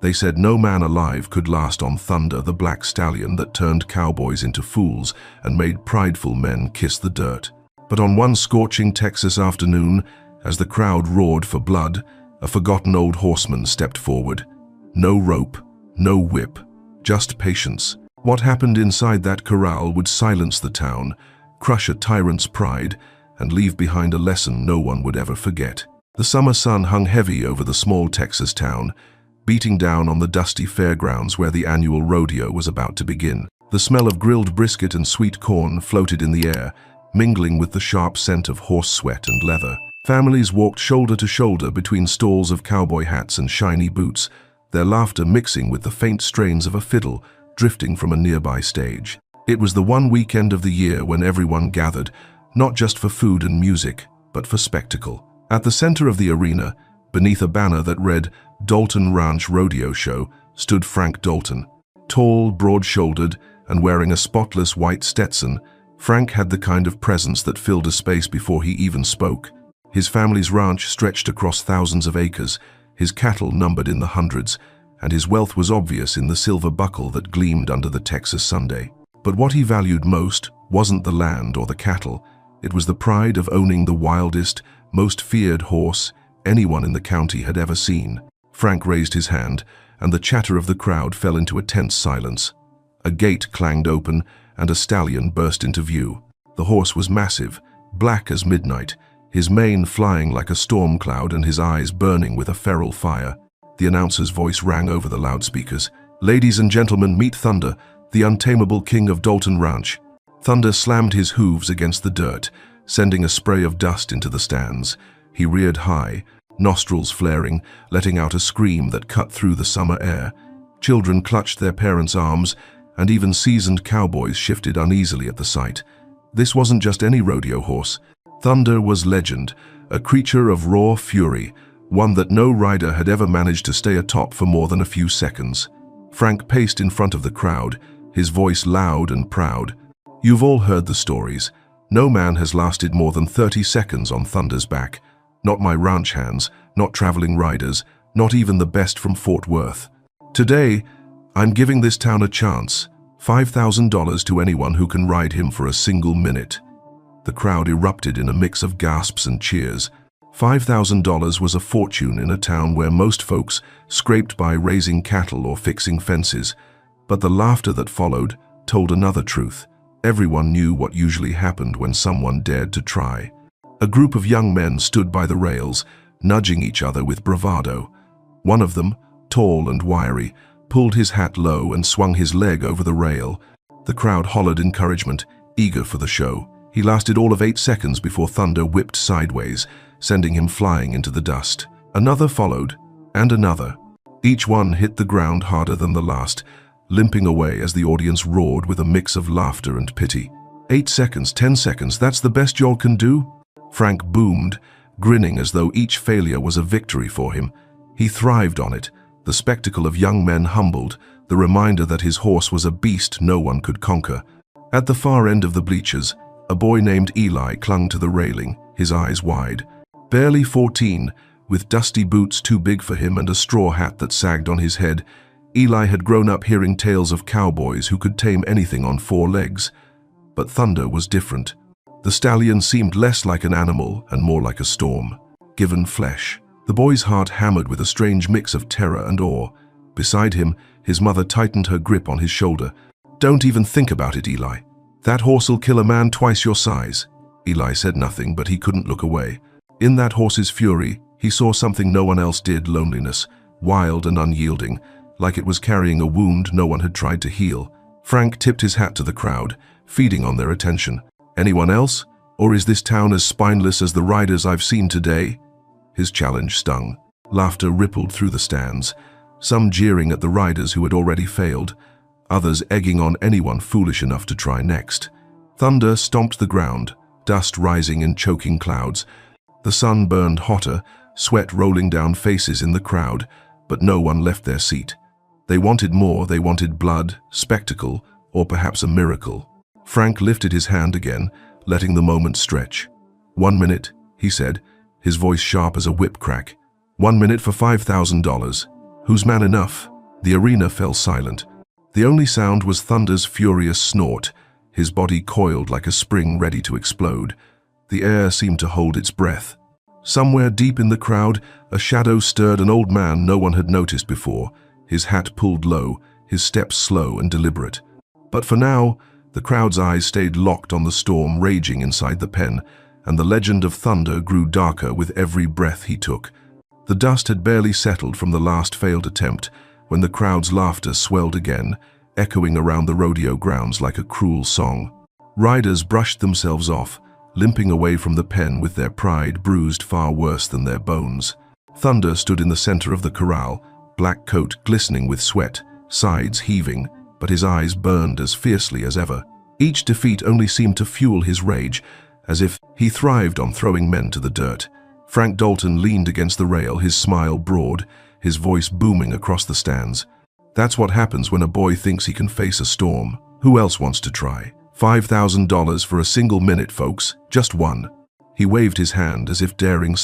They said no man alive could last on Thunder, the black stallion that turned cowboys into fools and made prideful men kiss the dirt. But on one scorching Texas afternoon, as the crowd roared for blood, a forgotten old horseman stepped forward. No rope, no whip, just patience. What happened inside that corral would silence the town, crush a tyrant's pride, and leave behind a lesson no one would ever forget. The summer sun hung heavy over the small Texas town, beating down on the dusty fairgrounds where the annual rodeo was about to begin. The smell of grilled brisket and sweet corn floated in the air, mingling with the sharp scent of horse sweat and leather. Families walked shoulder to shoulder between stalls of cowboy hats and shiny boots, their laughter mixing with the faint strains of a fiddle drifting from a nearby stage. It was the one weekend of the year when everyone gathered, not just for food and music, but for spectacle. At the center of the arena, beneath a banner that read Dalton Ranch Rodeo Show, stood Frank Dalton. Tall, broad-shouldered, and wearing a spotless white Stetson, Frank had the kind of presence that filled a space before he even spoke. His family's ranch stretched across thousands of acres, his cattle numbered in the hundreds, and his wealth was obvious in the silver buckle that gleamed under the Texas Sunday. But what he valued most wasn't the land or the cattle. It was the pride of owning the wildest, most feared horse anyone in the county had ever seen. Frank raised his hand, and the chatter of the crowd fell into a tense silence. A gate clanged open, and a stallion burst into view. The horse was massive, black as midnight, his mane flying like a storm cloud and his eyes burning with a feral fire. The announcer's voice rang over the loudspeakers. "Ladies and gentlemen, meet Thunder, the untamable king of Dalton Ranch." Thunder slammed his hooves against the dirt, sending a spray of dust into the stands. He reared high, nostrils flaring, letting out a scream that cut through the summer air. Children clutched their parents' arms, and even seasoned cowboys shifted uneasily at the sight. This wasn't just any rodeo horse. Thunder was legend, a creature of raw fury, one that no rider had ever managed to stay atop for more than a few seconds. Frank paced in front of the crowd, his voice loud and proud. "You've all heard the stories. No man has lasted more than 30 seconds on Thunder's back. Not my ranch hands, not traveling riders, not even the best from Fort Worth. Today, I'm giving this town a chance. $5,000 to anyone who can ride him for a single minute." The crowd erupted in a mix of gasps and cheers. $5,000 was a fortune in a town where most folks scraped by raising cattle or fixing fences. But the laughter that followed told another truth. Everyone knew what usually happened when someone dared to try. A group of young men stood by the rails, nudging each other with bravado. One of them, tall and wiry, pulled his hat low and swung his leg over the rail. The crowd hollered encouragement, eager for the show. He lasted all of 8 seconds before Thunder whipped sideways, sending him flying into the dust. Another followed, and another. Each one hit the ground harder than the last, limping away as the audience roared with a mix of laughter and pity. 8 seconds, 10 seconds, that's the best y'all can do? Frank boomed, grinning as though each failure was a victory for him. He thrived on it, the spectacle of young men humbled, the reminder that his horse was a beast no one could conquer. At the far end of the bleachers, a boy named Eli clung to the railing, his eyes wide. Barely 14, with dusty boots too big for him and a straw hat that sagged on his head, Eli had grown up hearing tales of cowboys who could tame anything on 4 legs. But Thunder was different. The stallion seemed less like an animal and more like a storm, given flesh. The boy's heart hammered with a strange mix of terror and awe. Beside him, his mother tightened her grip on his shoulder. "Don't even think about it, Eli. That horse'll kill a man twice your size." Eli said nothing, but he couldn't look away. In that horse's fury, he saw something no one else did: loneliness, wild and unyielding, like it was carrying a wound no one had tried to heal. Frank tipped his hat to the crowd, feeding on their attention. "Anyone else? Or is this town as spineless as the riders I've seen today?" His challenge stung. Laughter rippled through the stands, some jeering at the riders who had already failed, others egging on anyone foolish enough to try next. Thunder stomped the ground, dust rising in choking clouds. The sun burned hotter, sweat rolling down faces in the crowd, but no one left their seat. They wanted more. They wanted blood, spectacle, or perhaps a miracle. Frank lifted his hand again, letting the moment stretch. "1 minute," he said, his voice sharp as a whip crack. "1 minute for $5,000. Who's man enough?" The arena fell silent. The only sound was Thunder's furious snort, his body coiled like a spring ready to explode. The air seemed to hold its breath. Somewhere deep in the crowd, a shadow stirred, an old man no one had noticed before, his hat pulled low, his steps slow and deliberate. But for now, the crowd's eyes stayed locked on the storm raging inside the pen, and the legend of Thunder grew darker with every breath he took. The dust had barely settled from the last failed attempt when the crowd's laughter swelled again, echoing around the rodeo grounds like a cruel song. Riders brushed themselves off, limping away from the pen with their pride bruised far worse than their bones. Thunder stood in the center of the corral, black coat glistening with sweat, sides heaving, but his eyes burned as fiercely as ever. Each defeat only seemed to fuel his rage, as if he thrived on throwing men to the dirt. Frank Dalton leaned against the rail, his smile broad, his voice booming across the stands. That's what happens when a boy thinks he can face a storm. Who else wants to try? $5,000 for a single minute, folks. Just one. He waved his hand as if daring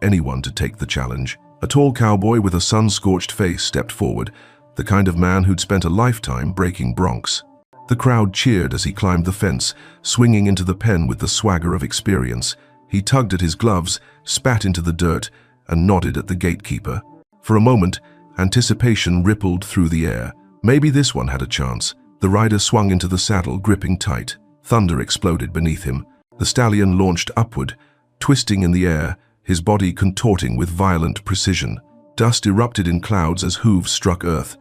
anyone to take the challenge. A tall cowboy with a sun-scorched face stepped forward, the kind of man who'd spent a lifetime breaking broncs. The crowd cheered as he climbed the fence, swinging into the pen with the swagger of experience. He tugged at his gloves, spat into the dirt, and nodded at the gatekeeper. For a moment, anticipation rippled through the air. Maybe this one had a chance. The rider swung into the saddle, gripping tight. Thunder exploded beneath him. The stallion launched upward, twisting in the air, his body contorting with violent precision. Dust erupted in clouds as hooves struck earth.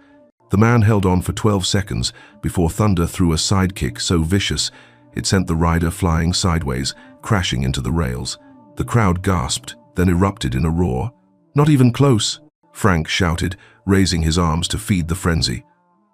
The man held on for 12 seconds before Thunder threw a sidekick so vicious it sent the rider flying sideways, crashing into the rails. The crowd gasped, then erupted in a roar. "Not even close," Frank shouted, raising his arms to feed the frenzy.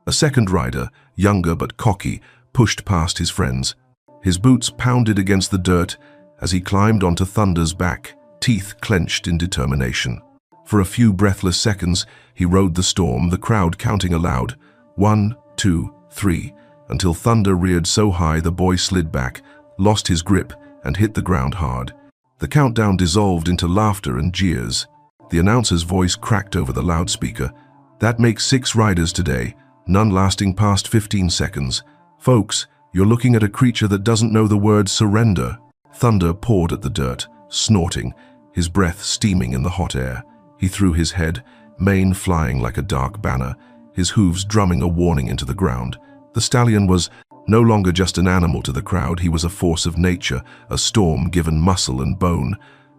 A second rider, younger but cocky, pushed past his friends. His boots pounded against the dirt as he climbed onto Thunder's back, teeth clenched in determination. For a few breathless seconds, he rode the storm, the crowd counting aloud. 1, 2, 3, until Thunder reared so high the boy slid back, lost his grip, and hit the ground hard. The countdown dissolved into laughter and jeers. The announcer's voice cracked over the loudspeaker. "That makes 6 riders today, none lasting past 15 seconds. Folks, you're looking at a creature that doesn't know the word surrender." Thunder pawed at the dirt, snorting, his breath steaming in the hot air. He threw his head, mane flying like a dark banner, his hooves drumming a warning into the ground. The stallion was no longer just an animal to the crowd, he was a force of nature, a storm given muscle and bone.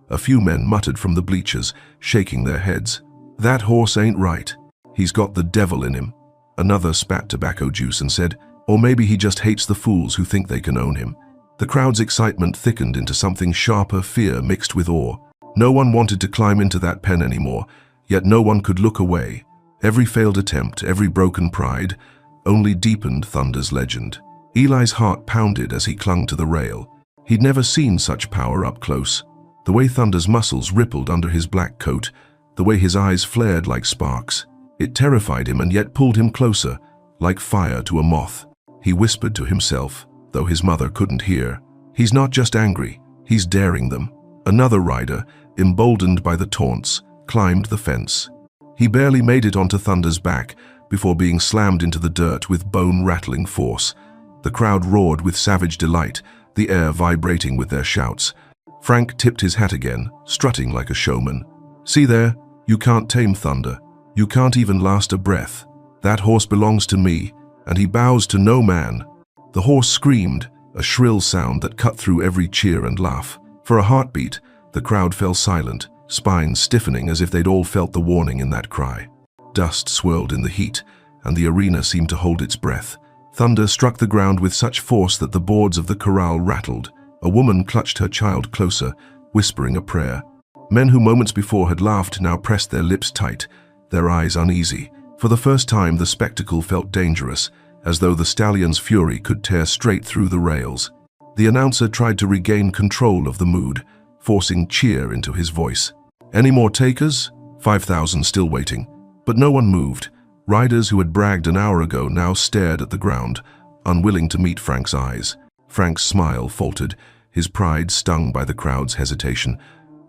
A few men muttered from the bleachers, shaking their heads. "That horse ain't right. He's got the devil in him." Another spat tobacco juice and said, "Or maybe he just hates the fools who think they can own him." The crowd's excitement thickened into something sharper, fear mixed with awe. No one wanted to climb into that pen anymore, yet no one could look away. Every failed attempt, every broken pride, only deepened Thunder's legend. Eli's heart pounded as he clung to the rail. He'd never seen such power up close. The way Thunder's muscles rippled under his black coat, the way his eyes flared like sparks. It terrified him and yet pulled him closer, like fire to a moth. He whispered to himself, though his mother couldn't hear. He's not just angry, he's daring them. Another rider, emboldened by the taunts, climbed the fence. He barely made it onto Thunder's back before being slammed into the dirt with bone-rattling force. The crowd roared with savage delight, the air vibrating with their shouts. Frank tipped his hat again, strutting like a showman. "See there, you can't tame Thunder. You can't even last a breath. That horse belongs to me, and he bows to no man." The horse screamed, a shrill sound that cut through every cheer and laugh. For a heartbeat, the crowd fell silent, spines stiffening as if they'd all felt the warning in that cry. Dust swirled in the heat, and the arena seemed to hold its breath. Thunder struck the ground with such force that the boards of the corral rattled. A woman clutched her child closer, whispering a prayer. Men who moments before had laughed now pressed their lips tight, their eyes uneasy. For the first time, the spectacle felt dangerous, as though the stallion's fury could tear straight through the rails. The announcer tried to regain control of the mood, forcing cheer into his voice. "Any more takers?" 5,000 still waiting. But no one moved. Riders who had bragged an hour ago now stared at the ground, unwilling to meet Frank's eyes. Frank's smile faltered, his pride stung by the crowd's hesitation.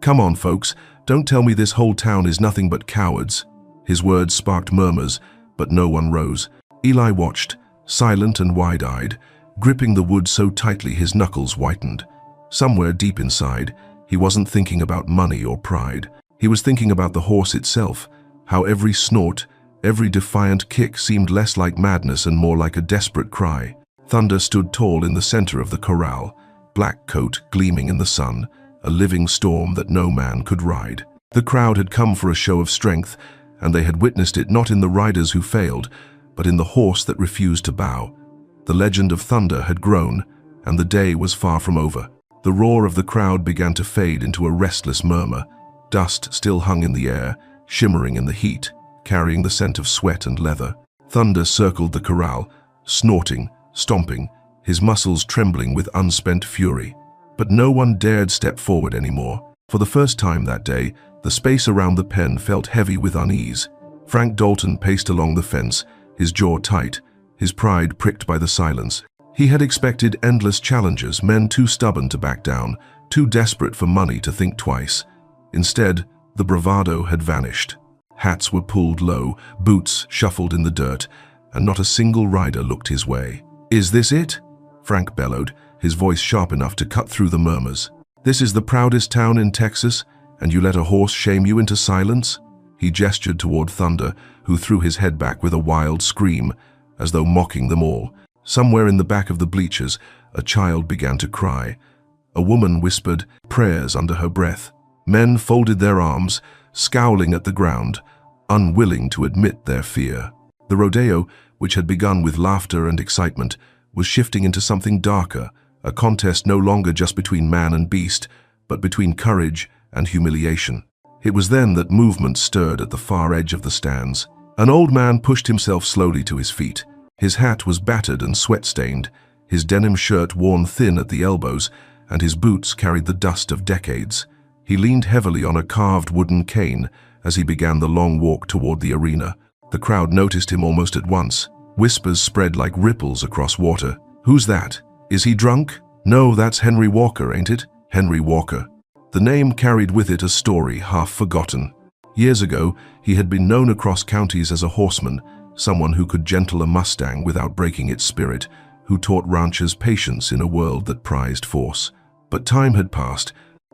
"Come on, folks, don't tell me this whole town is nothing but cowards." His words sparked murmurs, but no one rose. Eli watched, silent and wide-eyed, gripping the wood so tightly his knuckles whitened. Somewhere deep inside, he wasn't thinking about money or pride. He was thinking about the horse itself, how every snort, every defiant kick seemed less like madness and more like a desperate cry. Thunder stood tall in the center of the corral, black coat gleaming in the sun, a living storm that no man could ride. The crowd had come for a show of strength, and they had witnessed it not in the riders who failed, but in the horse that refused to bow. The legend of Thunder had grown, and the day was far from over. The roar of the crowd began to fade into a restless murmur. Dust still hung in the air, shimmering in the heat, carrying the scent of sweat and leather. Thunder circled the corral, snorting, stomping, his muscles trembling with unspent fury. But no one dared step forward anymore. For the first time that day, the space around the pen felt heavy with unease. Frank Dalton paced along the fence, his jaw tight, his pride pricked by the silence. He had expected endless challenges, men too stubborn to back down, too desperate for money to think twice. Instead, the bravado had vanished. Hats were pulled low, boots shuffled in the dirt, and not a single rider looked his way. "Is this it?" Frank bellowed, his voice sharp enough to cut through the murmurs. "This is the proudest town in Texas, and you let a horse shame you into silence?" He gestured toward Thunder, who threw his head back with a wild scream, as though mocking them all. Somewhere in the back of the bleachers, a child began to cry. A woman whispered prayers under her breath. Men folded their arms, scowling at the ground, unwilling to admit their fear. The rodeo, which had begun with laughter and excitement, was shifting into something darker, a contest no longer just between man and beast, but between courage and humiliation. It was then that movement stirred at the far edge of the stands. An old man pushed himself slowly to his feet. His hat was battered and sweat-stained, his denim shirt worn thin at the elbows, and his boots carried the dust of decades. He leaned heavily on a carved wooden cane as he began the long walk toward the arena. The crowd noticed him almost at once. Whispers spread like ripples across water. "Who's that? Is he drunk? No, that's Henry Walker, ain't it? Henry Walker." The name carried with it a story half forgotten. Years ago, he had been known across counties as a horseman, someone who could gentle a Mustang without breaking its spirit, who taught ranchers patience in a world that prized force. But time had passed.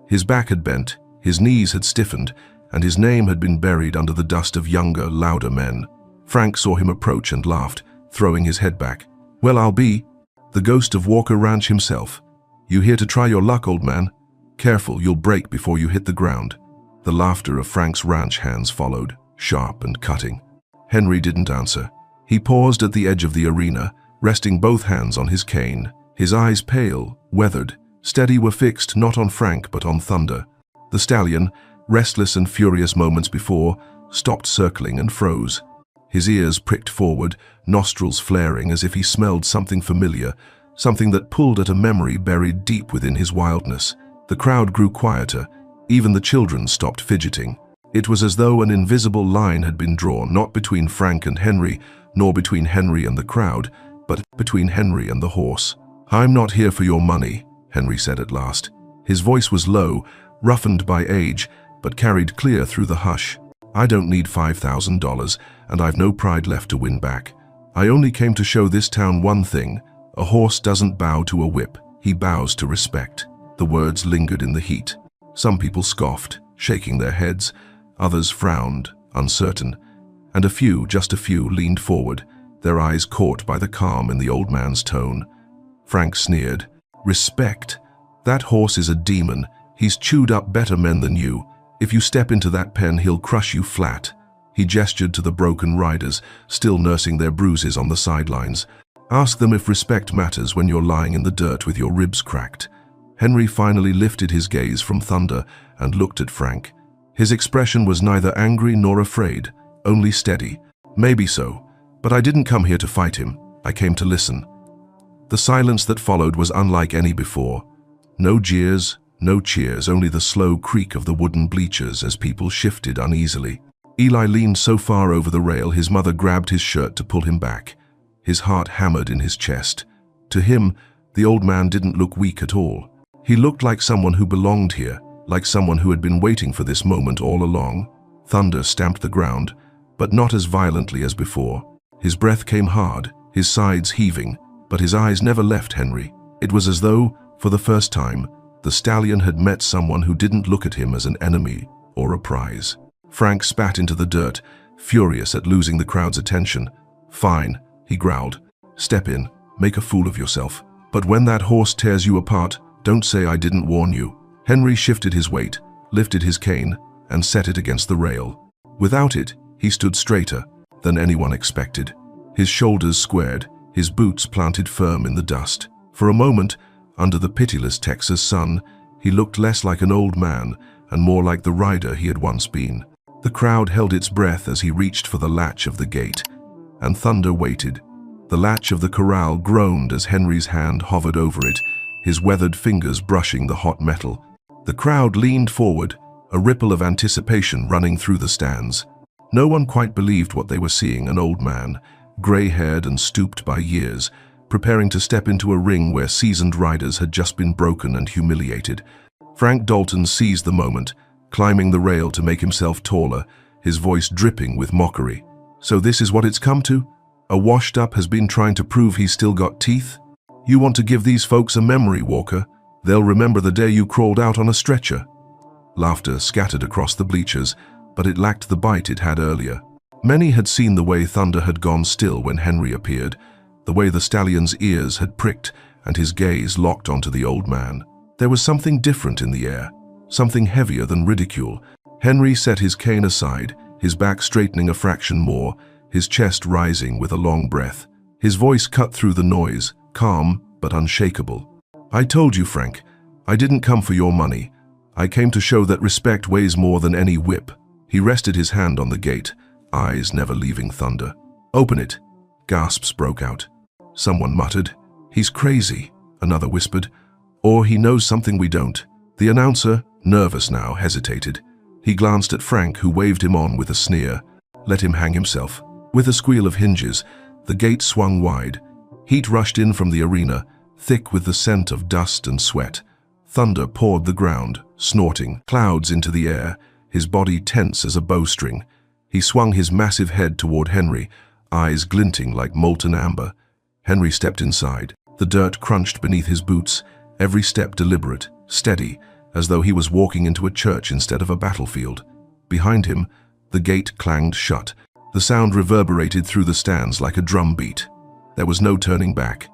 His back had bent, his knees had stiffened, and his name had been buried under the dust of younger, louder men. Frank saw him approach and laughed, throwing his head back. "Well, I'll be the ghost of Walker Ranch himself. You here to try your luck, old man? Careful, you'll break before you hit the ground." The laughter of Frank's ranch hands followed, sharp and cutting. Henry didn't answer. He paused at the edge of the arena, resting both hands on his cane. His eyes pale, weathered, steady were fixed not on Frank but on Thunder. The stallion, restless and furious moments before, stopped circling and froze. His ears pricked forward, nostrils flaring as if he smelled something familiar, something that pulled at a memory buried deep within his wildness. The crowd grew quieter. Even the children stopped fidgeting. It was as though an invisible line had been drawn, not between Frank and Henry, nor between Henry and the crowd, but between Henry and the horse. "I'm not here for your money," Henry said at last. His voice was low, roughened by age, but carried clear through the hush. "I don't need $5,000, and I've no pride left to win back. I only came to show this town one thing. A horse doesn't bow to a whip. He bows to respect." The words lingered in the heat. Some people scoffed, shaking their heads. Others frowned, uncertain, and a few, just a few, leaned forward, their eyes caught by the calm in the old man's tone. Frank sneered. "Respect? That horse is a demon. He's chewed up better men than you. If you step into that pen, he'll crush you flat." He gestured to the broken riders, still nursing their bruises on the sidelines. "Ask them if respect matters when you're lying in the dirt with your ribs cracked." Henry finally lifted his gaze from Thunder and looked at Frank. His expression was neither angry nor afraid, only steady. "Maybe so, but I didn't come here to fight him. I came to listen." The silence that followed was unlike any before. No jeers, no cheers, only the slow creak of the wooden bleachers as people shifted uneasily. Eli leaned so far over the rail his mother grabbed his shirt to pull him back. His heart hammered in his chest. To him, the old man didn't look weak at all. He looked like someone who belonged here, like someone who had been waiting for this moment all along. Thunder stamped the ground, but not as violently as before. His breath came hard, his sides heaving, but his eyes never left Henry. It was as though, for the first time, the stallion had met someone who didn't look at him as an enemy or a prize. Frank spat into the dirt, furious at losing the crowd's attention. "Fine," he growled. "Step in, make a fool of yourself. But when that horse tears you apart, don't say I didn't warn you." Henry shifted his weight, lifted his cane, and set it against the rail. Without it, he stood straighter than anyone expected. His shoulders squared, his boots planted firm in the dust. For a moment, under the pitiless Texas sun, he looked less like an old man and more like the rider he had once been. The crowd held its breath as he reached for the latch of the gate, and thunder waited. The latch of the corral groaned as Henry's hand hovered over it, his weathered fingers brushing the hot metal. The crowd leaned forward, a ripple of anticipation running through the stands. No one quite believed what they were seeing, an old man, gray-haired and stooped by years, preparing to step into a ring where seasoned riders had just been broken and humiliated. Frank Dalton seized the moment, climbing the rail to make himself taller, his voice dripping with mockery. "So this is what it's come to? A washed-up has been trying to prove he's still got teeth? You want to give these folks a memory, Walker? They'll remember the day you crawled out on a stretcher." Laughter scattered across the bleachers, but it lacked the bite it had earlier. Many had seen the way thunder had gone still when Henry appeared, the way the stallion's ears had pricked and his gaze locked onto the old man. There was something different in the air, something heavier than ridicule. Henry set his cane aside, his back straightening a fraction more, his chest rising with a long breath. His voice cut through the noise, calm but unshakable. "I told you, Frank, I didn't come for your money. I came to show that respect weighs more than any whip." He rested his hand on the gate, eyes never leaving thunder. "Open it." Gasps broke out. Someone muttered, "He's crazy," another whispered, "or he knows something we don't." The announcer, nervous now, hesitated. He glanced at Frank, who waved him on with a sneer. Let him hang himself. With a squeal of hinges, the gate swung wide. Heat rushed in from the arena, thick with the scent of dust and sweat. Thunder poured the ground, snorting, clouds into the air, his body tense as a bowstring. He swung his massive head toward Henry, eyes glinting like molten amber. Henry stepped inside. The dirt crunched beneath his boots, every step deliberate, steady, as though he was walking into a church instead of a battlefield. Behind him, the gate clanged shut. The sound reverberated through the stands like a drum beat. There was no turning back.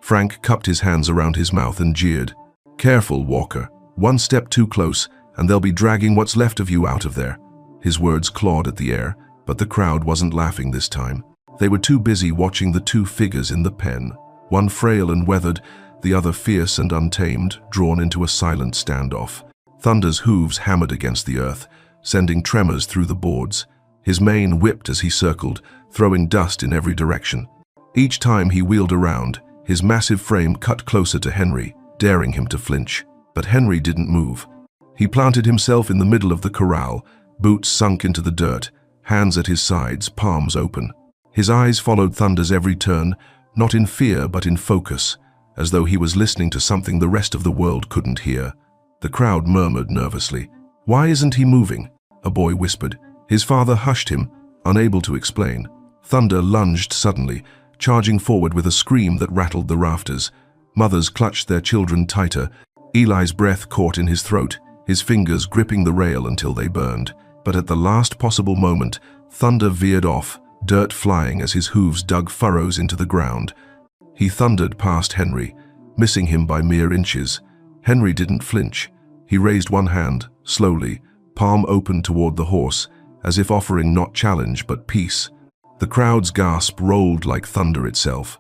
Frank cupped his hands around his mouth and jeered. "Careful, Walker. One step too close, and they'll be dragging what's left of you out of there." His words clawed at the air, but the crowd wasn't laughing this time. They were too busy watching the two figures in the pen, one frail and weathered, the other fierce and untamed, drawn into a silent standoff. Thunder's hooves hammered against the earth, sending tremors through the boards. His mane whipped as he circled, throwing dust in every direction. Each time he wheeled around, his massive frame cut closer to Henry, daring him to flinch. But Henry didn't move. He planted himself in the middle of the corral, boots sunk into the dirt, hands at his sides, palms open. His eyes followed Thunder's every turn, not in fear but in focus, as though he was listening to something the rest of the world couldn't hear. The crowd murmured nervously. "Why isn't he moving?" a boy whispered. His father hushed him, unable to explain. Thunder lunged suddenly, charging forward with a scream that rattled the rafters. Mothers clutched their children tighter. Eli's breath caught in his throat, his fingers gripping the rail until they burned. But at the last possible moment, Thunder veered off, dirt flying as his hooves dug furrows into the ground. He thundered past Henry, missing him by mere inches. Henry didn't flinch. He raised one hand, slowly, palm open toward the horse, as if offering not challenge but peace. The crowd's gasp rolled like thunder itself.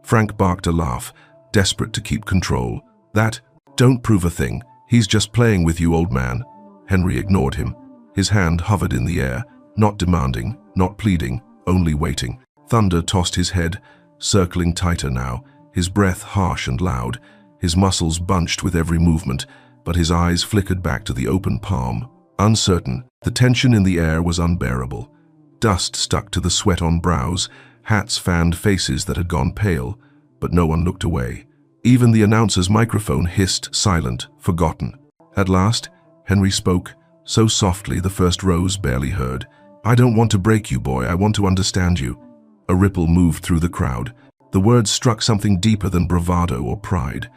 Frank barked a laugh, desperate to keep control. "That, don't prove a thing. He's just playing with you, old man." Henry ignored him. His hand hovered in the air, not demanding, not pleading, only waiting. Thunder tossed his head, circling tighter now, his breath harsh and loud, his muscles bunched with every movement, but his eyes flickered back to the open palm. Uncertain, the tension in the air was unbearable. Dust stuck to the sweat on brows, hats fanned faces that had gone pale, but no one looked away. Even the announcer's microphone hissed, silent, forgotten. At last, Henry spoke, so softly the first rows barely heard. "I don't want to break you, boy. I want to understand you." A ripple moved through the crowd. The words struck something deeper than bravado or pride.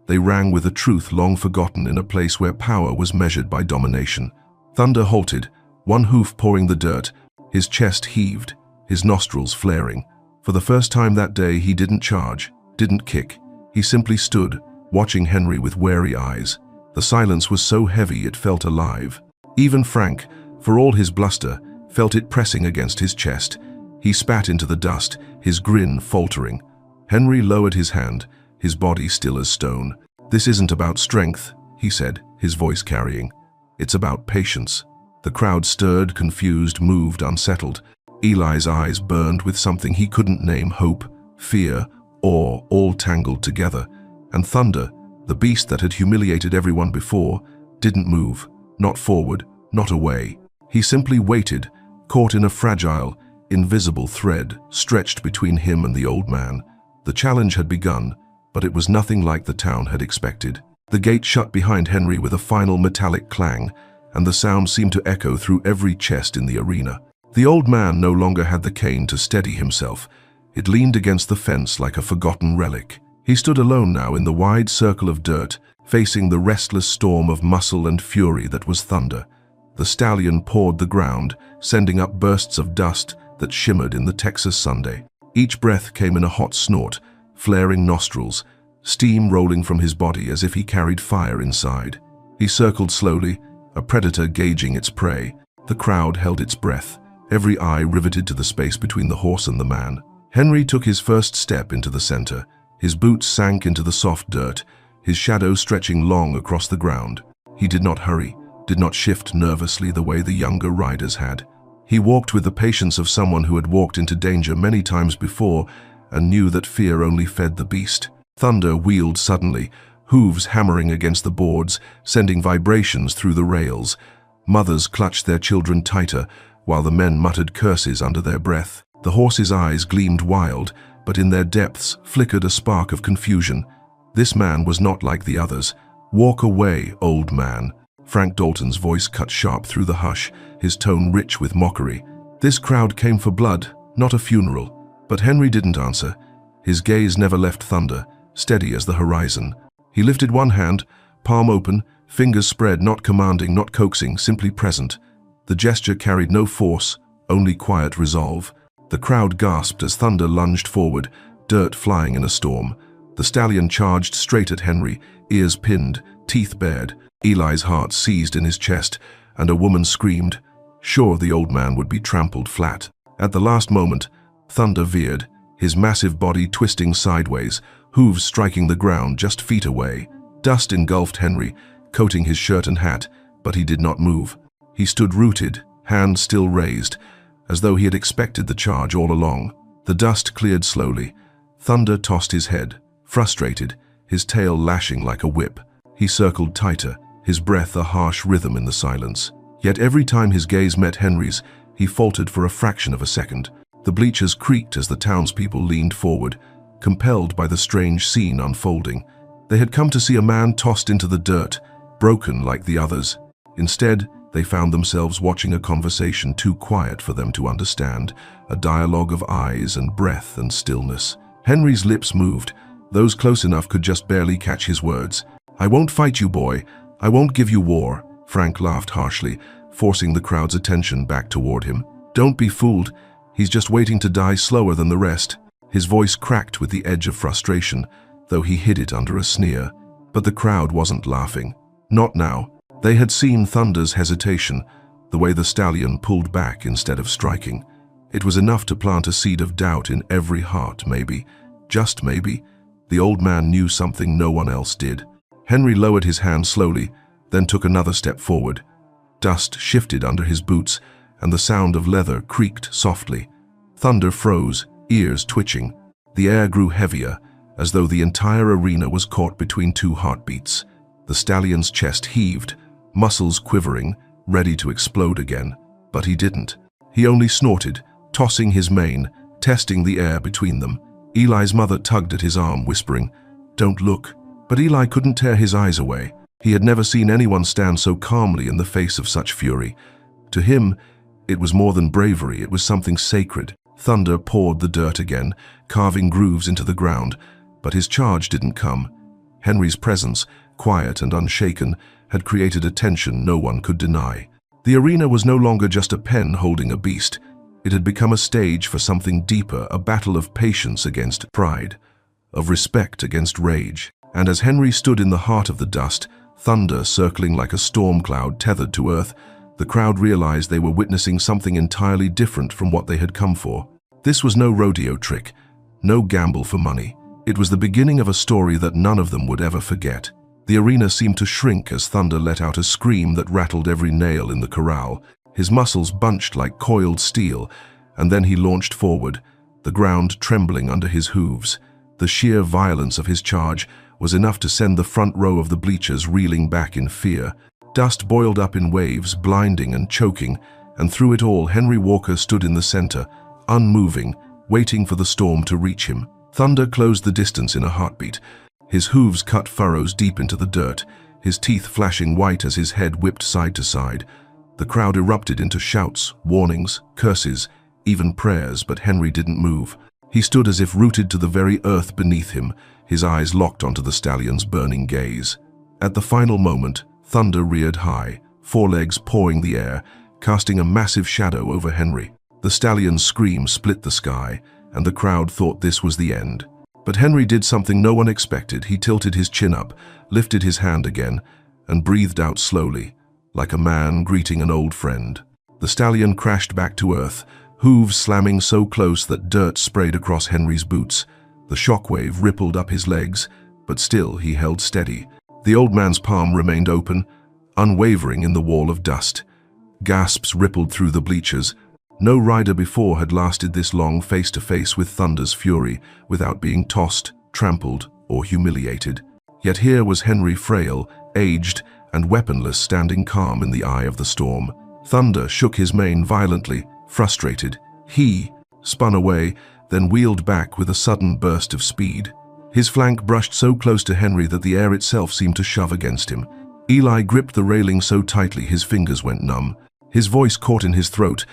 They rang with a truth long forgotten in a place where power was measured by domination. Thunder halted, one hoof pawing the dirt. His chest heaved, his nostrils flaring. For the first time that day, he didn't charge, didn't kick. He simply stood, watching Henry with wary eyes. The silence was so heavy it felt alive. Even Frank, for all his bluster, felt it pressing against his chest. He spat into the dust, his grin faltering. Henry lowered his hand, his body still as stone. "This isn't about strength," he said, his voice carrying. "It's about patience." The crowd stirred, confused, moved, unsettled. Eli's eyes burned with something he couldn't name: hope, fear, awe, all tangled together. And Thunder, the beast that had humiliated everyone before, didn't move, not forward, not away. He simply waited, caught in a fragile, invisible thread stretched between him and the old man. The challenge had begun, but it was nothing like the town had expected. The gate shut behind Henry with a final metallic clang, and the sound seemed to echo through every chest in the arena. The old man no longer had the cane to steady himself. It leaned against the fence like a forgotten relic. He stood alone now in the wide circle of dirt, facing the restless storm of muscle and fury that was Thunder. The stallion pawed the ground, sending up bursts of dust that shimmered in the Texas Sunday. Each breath came in a hot snort, flaring nostrils, steam rolling from his body as if he carried fire inside. He circled slowly, a predator gauging its prey. The crowd held its breath, every eye riveted to the space between the horse and the man. Henry took his first step into the center. His boots sank into the soft dirt, his shadow stretching long across the ground. He did not hurry, did not shift nervously the way the younger riders had. He walked with the patience of someone who had walked into danger many times before and knew that fear only fed the beast. Thunder wheeled suddenly, hooves hammering against the boards, sending vibrations through the rails. Mothers clutched their children tighter, while the men muttered curses under their breath. The horse's eyes gleamed wild, but in their depths flickered a spark of confusion. This man was not like the others. "Walk away, old man." Frank Dalton's voice cut sharp through the hush, his tone rich with mockery. This crowd came for blood, not a funeral. But Henry didn't answer. His gaze never left Thunder, steady as the horizon. He lifted one hand, palm open, fingers spread, not commanding, not coaxing, simply present. The gesture carried no force, only quiet resolve. The crowd gasped as Thunder lunged forward, dirt flying in a storm. The stallion charged straight at Henry, ears pinned, teeth bared. Eli's heart seized in his chest, and a woman screamed. Sure, the old man would be trampled flat. At the last moment, Thunder veered, his massive body twisting sideways, hooves striking the ground just feet away. Dust engulfed Henry, coating his shirt and hat, but he did not move. He stood rooted, hand still raised, as though he had expected the charge all along. The dust cleared slowly. Thunder tossed his head, frustrated, his tail lashing like a whip. He circled tighter, his breath a harsh rhythm in the silence. Yet every time his gaze met Henry's, he faltered for a fraction of a second. The bleachers creaked as the townspeople leaned forward, compelled by the strange scene unfolding. They had come to see a man tossed into the dirt, broken like the others. Instead, they found themselves watching a conversation too quiet for them to understand, a dialogue of eyes and breath and stillness. Henry's lips moved. Those close enough could just barely catch his words. "I won't fight you, boy. I won't give you war." Frank laughed harshly, forcing the crowd's attention back toward him. "Don't be fooled. He's just waiting to die slower than the rest." His voice cracked with the edge of frustration, though he hid it under a sneer. But the crowd wasn't laughing. Not now. They had seen Thunder's hesitation, the way the stallion pulled back instead of striking. It was enough to plant a seed of doubt in every heart, maybe. Just maybe. The old man knew something no one else did. Henry lowered his hand slowly, then took another step forward. Dust shifted under his boots, and the sound of leather creaked softly. Thunder froze, ears twitching. The air grew heavier, as though the entire arena was caught between two heartbeats. The stallion's chest heaved, muscles quivering, ready to explode again. But he didn't. He only snorted, tossing his mane, testing the air between them. Eli's mother tugged at his arm, whispering, "Don't look." But Eli couldn't tear his eyes away. He had never seen anyone stand so calmly in the face of such fury. To him, it was more than bravery, it was something sacred. Thunder poured the dirt again, carving grooves into the ground, but his charge didn't come. Henry's presence, quiet and unshaken, had created a tension no one could deny. The arena was no longer just a pen holding a beast. It had become a stage for something deeper, a battle of patience against pride, of respect against rage. And as Henry stood in the heart of the dust, thunder circling like a storm cloud tethered to earth, the crowd realized they were witnessing something entirely different from what they had come for. This was no rodeo trick, no gamble for money. It was the beginning of a story that none of them would ever forget. The arena seemed to shrink as Thunder let out a scream that rattled every nail in the corral. His muscles bunched like coiled steel, and then he launched forward, the ground trembling under his hooves. The sheer violence of his charge was enough to send the front row of the bleachers reeling back in fear. Dust boiled up in waves, blinding and choking, and through it all Henry Walker stood in the center, unmoving, waiting for the storm to reach him. Thunder closed the distance in a heartbeat. His hooves cut furrows deep into the dirt, his teeth flashing white as his head whipped side to side. The crowd erupted into shouts, warnings, curses, even prayers, but Henry didn't move. He stood as if rooted to the very earth beneath him, his eyes locked onto the stallion's burning gaze. At the final moment, Thunder reared high, forelegs pawing the air, casting a massive shadow over Henry. The stallion's scream split the sky, and the crowd thought this was the end. But Henry did something no one expected. He tilted his chin up, lifted his hand again, and breathed out slowly, like a man greeting an old friend. The stallion crashed back to earth, hooves slamming so close that dirt sprayed across Henry's boots. The shockwave rippled up his legs, but still he held steady. The old man's palm remained open, unwavering in the wall of dust. Gasps rippled through the bleachers. No rider before had lasted this long face-to-face with Thunder's fury without being tossed, trampled, or humiliated. Yet here was Henry frail, aged, and weaponless, standing calm in the eye of the storm. Thunder shook his mane violently, frustrated. He spun away, then wheeled back with a sudden burst of speed. His flank brushed so close to Henry that the air itself seemed to shove against him. Eli gripped the railing so tightly his fingers went numb. His voice caught in his throat,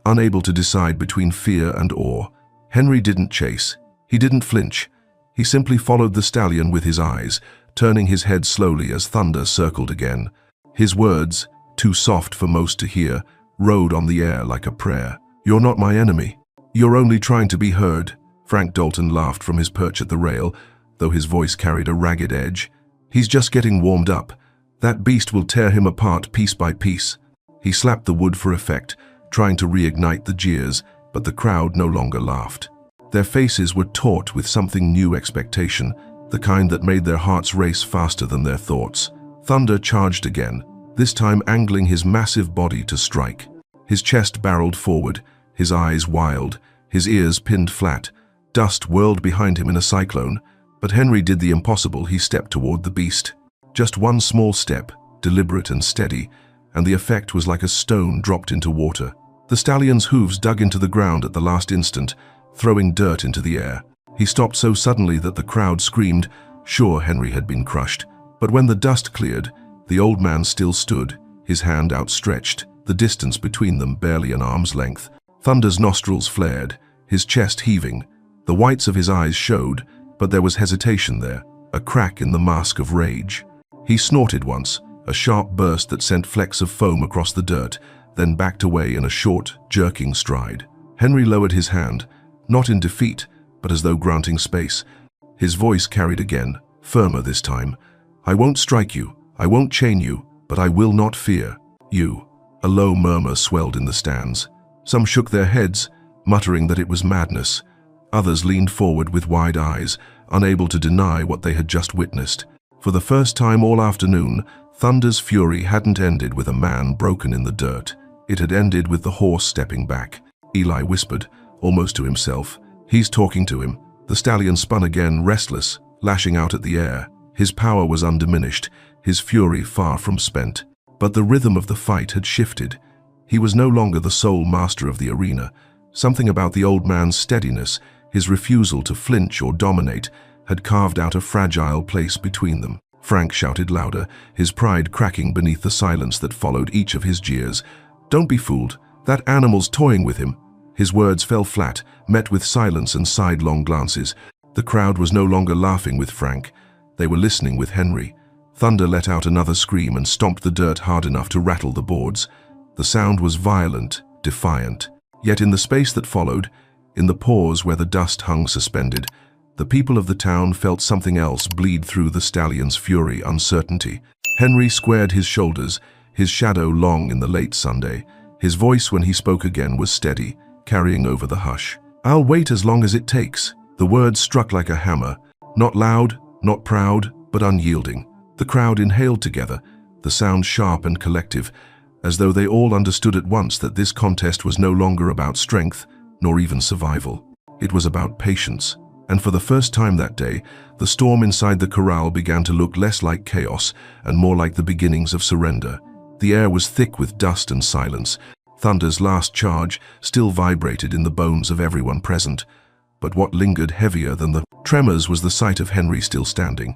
unable to decide between fear and awe. Henry didn't chase. He didn't flinch. He simply followed the stallion with his eyes, turning his head slowly as Thunder circled again. His words, too soft for most to hear, rode on the air like a prayer. "You're not my enemy. You're only trying to be heard." Frank Dalton laughed from his perch at the rail, though his voice carried a ragged edge. "He's just getting warmed up. That beast will tear him apart piece by piece." He slapped the wood for effect, trying to reignite the jeers, but the crowd no longer laughed. Their faces were taut with something new expectation, the kind that made their hearts race faster than their thoughts. Thunder charged again, this time angling his massive body to strike. His chest barreled forward, his eyes wild, his ears pinned flat. Dust whirled behind him in a cyclone, but Henry did the impossible. He stepped toward the beast. Just one small step, deliberate and steady, and the effect was like a stone dropped into water. The stallion's hooves dug into the ground at the last instant, throwing dirt into the air. He stopped so suddenly that the crowd screamed, sure Henry had been crushed. But when the dust cleared, the old man still stood, his hand outstretched, the distance between them barely an arm's length. Thunder's nostrils flared, his chest heaving. The whites of his eyes showed, but there was hesitation there, a crack in the mask of rage. He snorted once, a sharp burst that sent flecks of foam across the dirt, then backed away in a short, jerking stride. Henry lowered his hand, not in defeat, but as though granting space. His voice carried again, firmer this time. "I won't strike you, I won't chain you, but I will not fear you." A low murmur swelled in the stands. Some shook their heads, muttering that it was madness. Others leaned forward with wide eyes, unable to deny what they had just witnessed. For the first time all afternoon, Thunder's fury hadn't ended with a man broken in the dirt. It had ended with the horse stepping back. Eli whispered, almost to himself. "He's talking to him." The stallion spun again, restless, lashing out at the air. His power was undiminished, his fury far from spent. But the rhythm of the fight had shifted. He was no longer the sole master of the arena. Something about the old man's steadiness, his refusal to flinch or dominate, had carved out a fragile place between them. Frank shouted louder, his pride cracking beneath the silence that followed each of his jeers. "Don't be fooled. That animal's toying with him." His words fell flat, met with silence and sidelong glances. The crowd was no longer laughing with Frank. They were listening with Henry. Thunder let out another scream and stomped the dirt hard enough to rattle the boards. The sound was violent, defiant. Yet in the space that followed, in the pause where the dust hung suspended, the people of the town felt something else bleed through the stallion's fury, uncertainty. Henry squared his shoulders, his shadow long in the late Sunday. His voice when he spoke again was steady, carrying over the hush. "I'll wait as long as it takes." The words struck like a hammer, not loud, not proud, but unyielding. The crowd inhaled together, the sound sharp and collective, as though they all understood at once that this contest was no longer about strength, nor even survival. It was about patience. And for the first time that day, the storm inside the corral began to look less like chaos and more like the beginnings of surrender. The air was thick with dust and silence. Thunder's last charge still vibrated in the bones of everyone present. But what lingered heavier than the tremors was the sight of Henry still standing.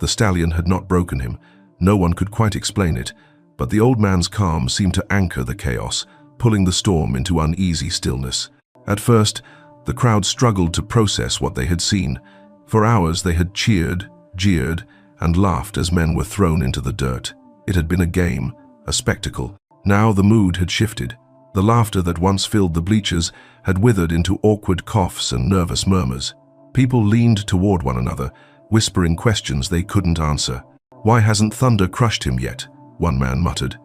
The stallion had not broken him. No one could quite explain it, but the old man's calm seemed to anchor the chaos, pulling the storm into uneasy stillness. At first, the crowd struggled to process what they had seen. For hours they had cheered, jeered, and laughed as men were thrown into the dirt. It had been a game, a spectacle. Now the mood had shifted. The laughter that once filled the bleachers had withered into awkward coughs and nervous murmurs. People leaned toward one another, whispering questions they couldn't answer. "Why hasn't Thunder crushed him yet?" one man muttered.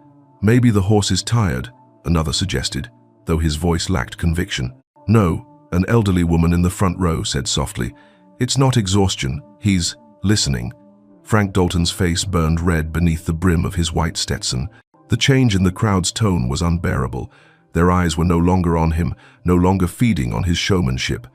"Maybe the horse is tired," another suggested, though his voice lacked conviction. "No," an elderly woman in the front row said softly. "It's not exhaustion, he's listening." Frank Dalton's face burned red beneath the brim of his white Stetson. The change in the crowd's tone was unbearable. Their eyes were no longer on him, no longer feeding on his showmanship.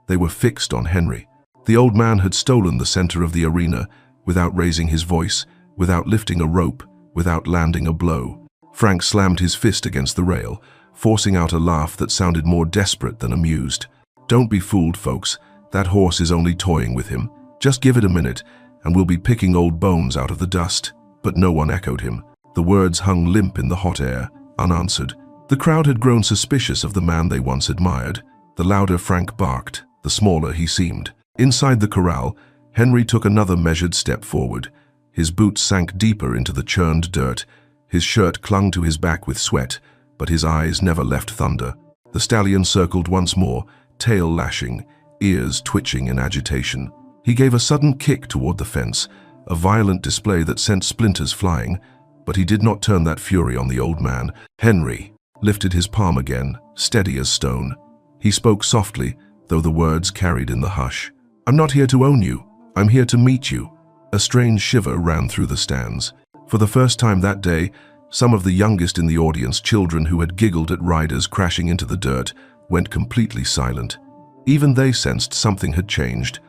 They were fixed on Henry. The old man had stolen the center of the arena, without raising his voice, without lifting a rope, without landing a blow. Frank slammed his fist against the rail, forcing out a laugh that sounded more desperate than amused. "Don't be fooled, folks. That horse is only toying with him. Just give it a minute, and we'll be picking old bones out of the dust." But no one echoed him. The words hung limp in the hot air, unanswered. The crowd had grown suspicious of the man they once admired. The louder Frank barked, the smaller he seemed. Inside the corral, Henry took another measured step forward. His boots sank deeper into the churned dirt. His shirt clung to his back with sweat, but his eyes never left Thunder. The stallion circled once more, tail lashing, ears twitching in agitation. He gave a sudden kick toward the fence, a violent display that sent splinters flying, but he did not turn that fury on the old man. Henry lifted his palm again, steady as stone. He spoke softly, though the words carried in the hush. "I'm not here to own you. I'm here to meet you." A strange shiver ran through the stands. For the first time that day, some of the youngest in the audience, children who had giggled at riders crashing into the dirt, went completely silent. Even they sensed something had changed.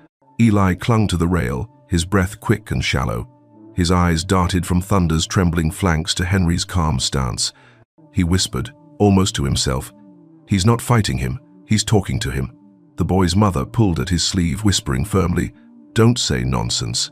Eli clung to the rail, his breath quick and shallow. His eyes darted from Thunder's trembling flanks to Henry's calm stance. He whispered, almost to himself, "He's not fighting him, he's talking to him." The boy's mother pulled at his sleeve, whispering firmly, "Don't say nonsense.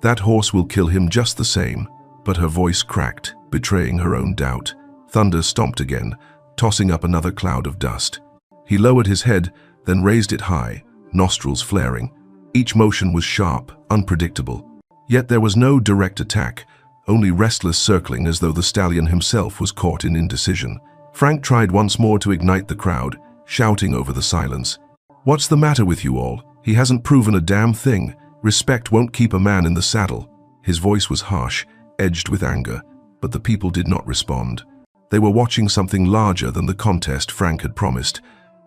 That horse will kill him just the same." But her voice cracked, betraying her own doubt. Thunder stomped again, tossing up another cloud of dust. He lowered his head, then raised it high, nostrils flaring. Each motion was sharp, unpredictable. Yet there was no direct attack, only restless circling as though the stallion himself was caught in indecision. Frank tried once more to ignite the crowd, shouting over the silence. "What's the matter with you all? He hasn't proven a damn thing. Respect won't keep a man in the saddle." His voice was harsh, edged with anger, but the people did not respond. They were watching something larger than the contest Frank had promised.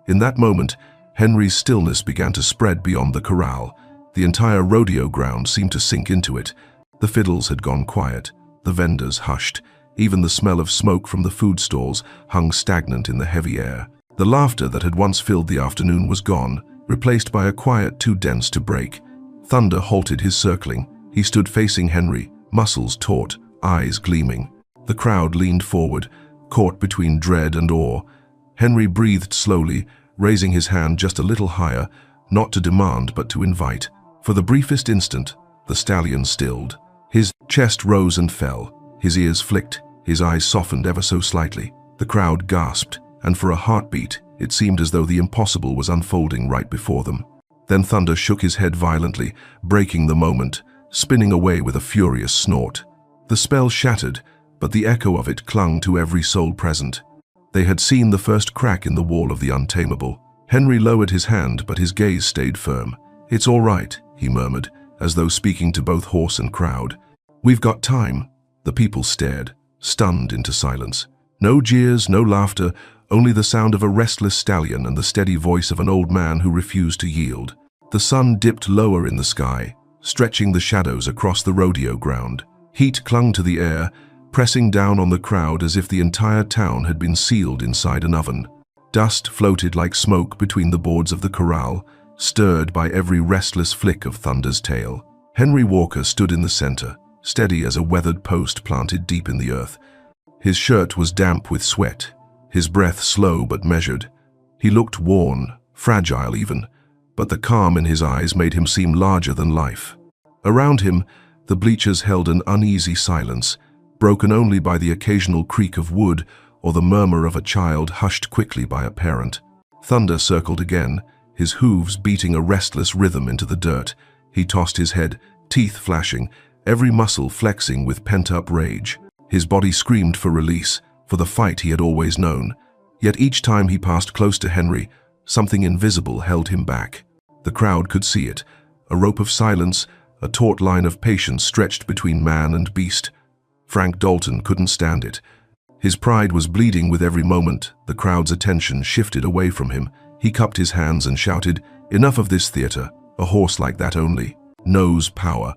In that moment, Henry's stillness began to spread beyond the corral. The entire rodeo ground seemed to sink into it. The fiddles had gone quiet, the vendors hushed. Even the smell of smoke from the food stalls hung stagnant in the heavy air. The laughter that had once filled the afternoon was gone, replaced by a quiet too dense to break. Thunder halted his circling. He stood facing Henry, muscles taut, eyes gleaming. The crowd leaned forward, caught between dread and awe. Henry breathed slowly, raising his hand just a little higher, not to demand but to invite. For the briefest instant, the stallion stilled. His chest rose and fell. His ears flicked, his eyes softened ever so slightly. The crowd gasped, and for a heartbeat, It seemed as though the impossible was unfolding right before them. Then Thunder shook his head violently, breaking the moment, spinning away with a furious snort. The spell shattered, but the echo of it clung to every soul present. They had seen the first crack in the wall of the Untamable. Henry lowered his hand, but his gaze stayed firm. "It's all right," he murmured, as though speaking to both horse and crowd. "We've got time." The people stared, stunned into silence. No jeers, no laughter, only the sound of a restless stallion and the steady voice of an old man who refused to yield. The sun dipped lower in the sky, stretching the shadows across the rodeo ground. Heat clung to the air, pressing down on the crowd as if the entire town had been sealed inside an oven. Dust floated like smoke between the boards of the corral, stirred by every restless flick of Thunder's tail. Henry Walker stood in the center, steady as a weathered post planted deep in the earth. His shirt was damp with sweat, his breath slow but measured. He looked worn, fragile even, but the calm in his eyes made him seem larger than life. Around him, the bleachers held an uneasy silence, broken only by the occasional creak of wood or the murmur of a child hushed quickly by a parent. Thunder circled again, his hooves beating a restless rhythm into the dirt. He tossed his head, teeth flashing, every muscle flexing with pent-up rage. His body screamed for release, for the fight he had always known. Yet each time he passed close to Henry, something invisible held him back. The crowd could see it, a rope of silence, a taut line of patience stretched between man and beast. Frank Dalton couldn't stand it. His pride was bleeding with every moment. The crowd's attention shifted away from him. He cupped his hands and shouted, "Enough of this theater, a horse like that only knows power.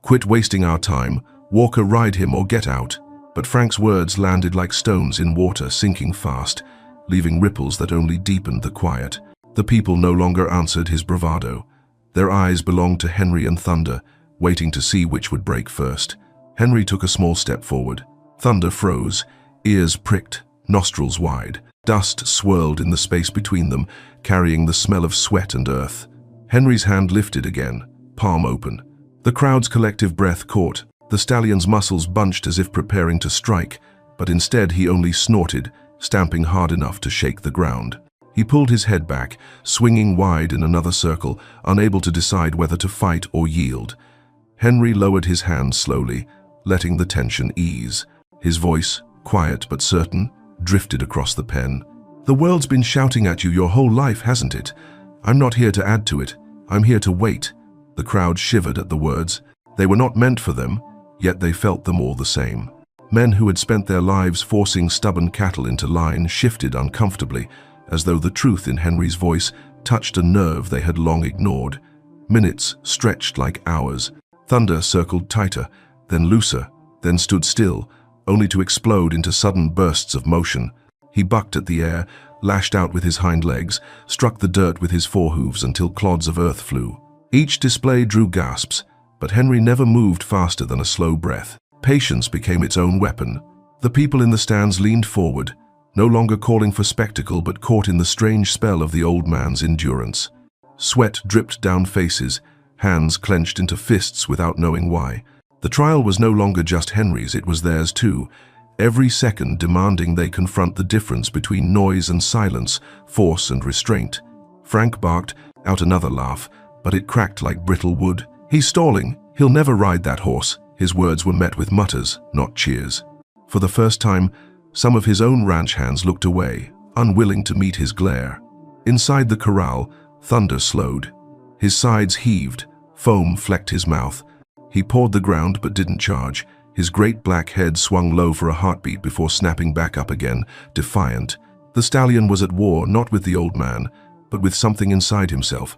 Quit wasting our time, Walker, ride him or get out." But Frank's words landed like stones in water sinking fast, leaving ripples that only deepened the quiet. The people no longer answered his bravado. Their eyes belonged to Henry and Thunder, waiting to see which would break first. Henry took a small step forward. Thunder froze, ears pricked, nostrils wide. Dust swirled in the space between them, carrying the smell of sweat and earth. Henry's hand lifted again, palm open. The crowd's collective breath caught. The stallion's muscles bunched as if preparing to strike, but instead he only snorted, stamping hard enough to shake the ground. He pulled his head back, swinging wide in another circle, unable to decide whether to fight or yield. Henry lowered his hand slowly, letting the tension ease. His voice, quiet but certain, drifted across the pen. "The world's been shouting at you your whole life, hasn't it? I'm not here to add to it. I'm here to wait." The crowd shivered at the words. They were not meant for them, yet they felt them all the same. Men who had spent their lives forcing stubborn cattle into line shifted uncomfortably, as though the truth in Henry's voice touched a nerve they had long ignored. Minutes stretched like hours. Thunder circled tighter, then looser, then stood still, only to explode into sudden bursts of motion. He bucked at the air, lashed out with his hind legs, struck the dirt with his forehooves until clods of earth flew. Each display drew gasps, but Henry never moved faster than a slow breath. Patience became its own weapon. The people in the stands leaned forward, no longer calling for spectacle but caught in the strange spell of the old man's endurance. Sweat dripped down faces, hands clenched into fists without knowing why. The trial was no longer just Henry's, it was theirs too, every second demanding they confront the difference between noise and silence, force and restraint. Frank barked out another laugh, but it cracked like brittle wood. "He's stalling. He'll never ride that horse." His words were met with mutters, not cheers. For the first time, some of his own ranch hands looked away, unwilling to meet his glare. Inside the corral, Thunder slowed. His sides heaved, foam flecked his mouth. He pawed the ground but didn't charge. His great black head swung low for a heartbeat before snapping back up again, defiant. The stallion was at war not with the old man, but with something inside himself.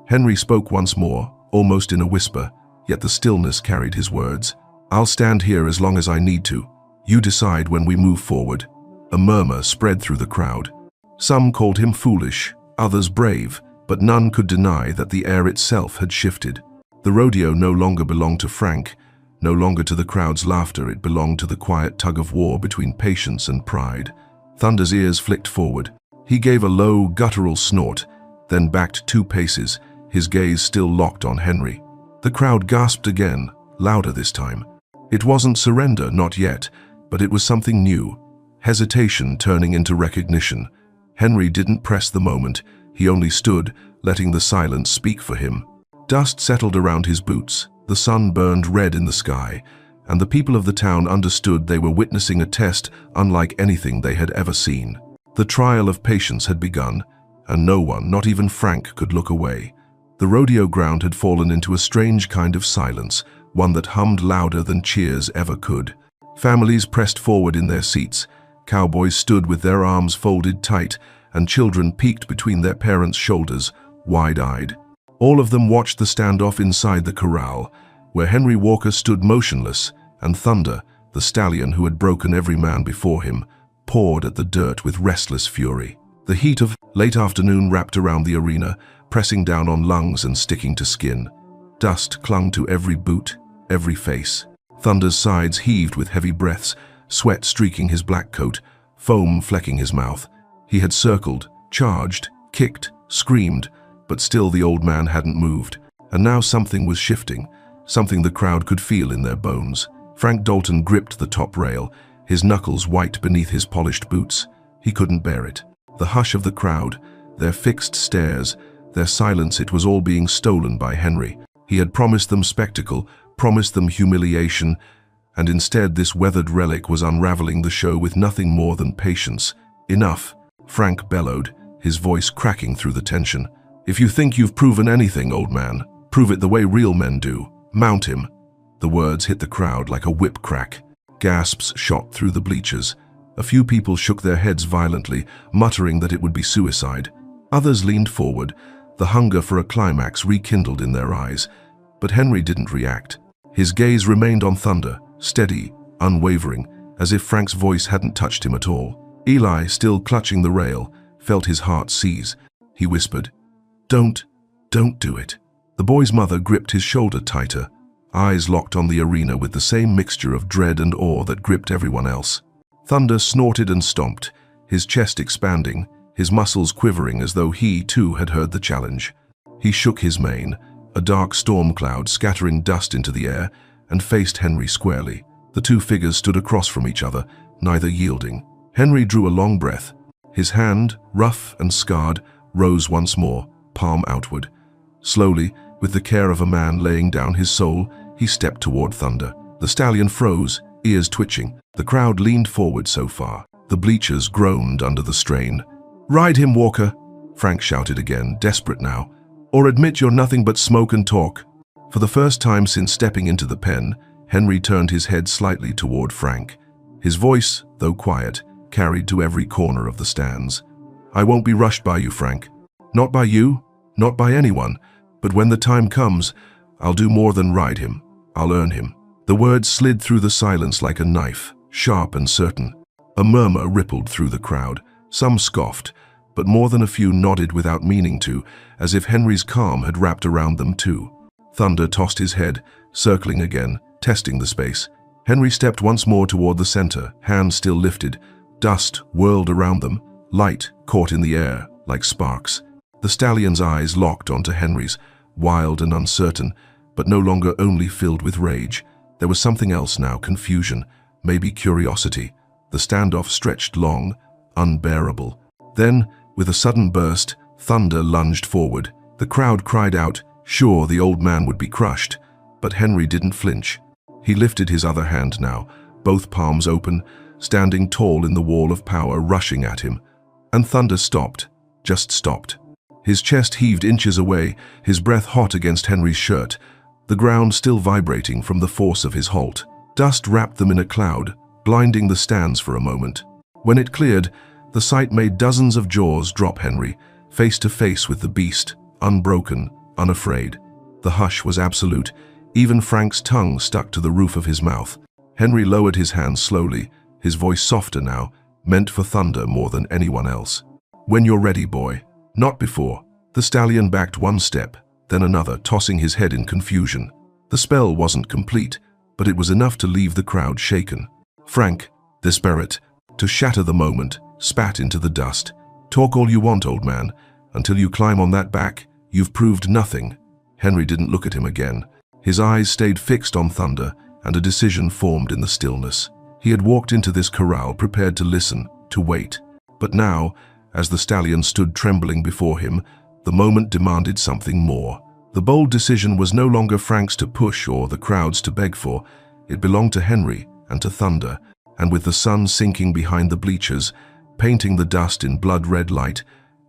Henry spoke once more, almost in a whisper, yet the stillness carried his words. "I'll stand here as long as I need to. You decide when we move forward." A murmur spread through the crowd. Some called him foolish, others brave, but none could deny that the air itself had shifted. The rodeo no longer belonged to Frank, no longer to the crowd's laughter. It belonged to the quiet tug-of-war between patience and pride. Thunder's ears flicked forward. He gave a low, guttural snort, then backed 2 paces, his gaze still locked on Henry. The crowd gasped again, louder this time. It wasn't surrender, not yet, but it was something new. Hesitation turning into recognition. Henry didn't press the moment. He only stood, letting the silence speak for him. Dust settled around his boots. The sun burned red in the sky, and the people of the town understood they were witnessing a test unlike anything they had ever seen. The trial of patience had begun, and no one, not even Frank, could look away. The rodeo ground had fallen into a strange kind of silence, one that hummed louder than cheers ever could. Families pressed forward in their seats. Cowboys stood with their arms folded tight, and children peeked between their parents' shoulders, wide-eyed. All of them watched the standoff inside the corral, where Henry Walker stood motionless, and Thunder, the stallion who had broken every man before him, pawed at the dirt with restless fury. The heat of late afternoon wrapped around the arena, pressing down on lungs and sticking to skin. Dust clung to every boot, every face. Thunder's sides heaved with heavy breaths, sweat streaking his black coat, foam flecking his mouth. He had circled, charged, kicked, screamed, but still the old man hadn't moved. And now something was shifting, something the crowd could feel in their bones. Frank Dalton gripped the top rail, his knuckles white beneath his polished boots. He couldn't bear it. The hush of the crowd, their fixed stares, their silence, it was all being stolen by Henry. He had promised them spectacle, promised them humiliation, and instead this weathered relic was unraveling the show with nothing more than patience. Enough, Frank bellowed, his voice cracking through the tension. If you think you've proven anything, old man, prove it the way real men do. Mount him. The words hit the crowd like a whip crack. Gasps shot through the bleachers. A few people shook their heads violently, muttering that it would be suicide. Others leaned forward, the hunger for a climax rekindled in their eyes. But Henry didn't react. His gaze remained on Thunder, steady, unwavering, as if Frank's voice hadn't touched him at all. Eli, still clutching the rail, felt his heart seize. He whispered, Don't do it." The boy's mother gripped his shoulder tighter, eyes locked on the arena with the same mixture of dread and awe that gripped everyone else. Thunder snorted and stomped, his chest expanding, his muscles quivering as though he, too, had heard the challenge. He shook his mane, a dark storm cloud scattering dust into the air, and faced Henry squarely. The two figures stood across from each other, neither yielding. Henry drew a long breath. His hand, rough and scarred, rose once more, palm outward. Slowly, with the care of a man laying down his soul, he stepped toward Thunder. The stallion froze, ears twitching. The crowd leaned forward so far. The bleachers groaned under the strain. "Ride him, Walker," Frank shouted again, desperate now. "Or admit you're nothing but smoke and talk." For the first time since stepping into the pen, Henry turned his head slightly toward Frank. His voice, though quiet, carried to every corner of the stands. "I won't be rushed by you, Frank. Not by you, not by anyone. But when the time comes, I'll do more than ride him. I'll earn him." The words slid through the silence like a knife, sharp and certain. A murmur rippled through the crowd. Some scoffed, but more than a few nodded without meaning to, as if Henry's calm had wrapped around them too. Thunder tossed his head, circling again, testing the space. Henry stepped once more toward the center, hands still lifted. Dust whirled around them, light caught in the air like sparks. The stallion's eyes locked onto Henry's, wild and uncertain, but no longer only filled with rage. There was something else now, confusion, maybe curiosity. The standoff stretched long, unbearable. Then, with a sudden burst, Thunder lunged forward. The crowd cried out, sure the old man would be crushed, but Henry didn't flinch. He lifted his other hand now, both palms open, standing tall in the wall of power rushing at him. And Thunder stopped, just stopped. His chest heaved inches away, his breath hot against Henry's shirt, the ground still vibrating from the force of his halt. Dust wrapped them in a cloud, blinding the stands for a moment. When it cleared, the sight made dozens of jaws drop Henry, face to face with the beast, unbroken, unafraid. The hush was absolute. Even Frank's tongue stuck to the roof of his mouth. Henry lowered his hands slowly, his voice softer now, meant for Thunder more than anyone else. "When you're ready, boy." Not before. The stallion backed one step, then another, tossing his head in confusion. The spell wasn't complete, but it was enough to leave the crowd shaken. Frank, desperate, to shatter the moment, spat into the dust. "Talk all you want, old man. Until you climb on that back, you've proved nothing." Henry didn't look at him again. His eyes stayed fixed on Thunder, and a decision formed in the stillness. He had walked into this corral prepared to listen, to wait. But now, As the stallion stood trembling before him, the moment demanded something more. The bold decision was no longer Frank's to push or the crowd's to beg for. It belonged to Henry and to Thunder, and with the sun sinking behind the bleachers, painting the dust in blood-red light,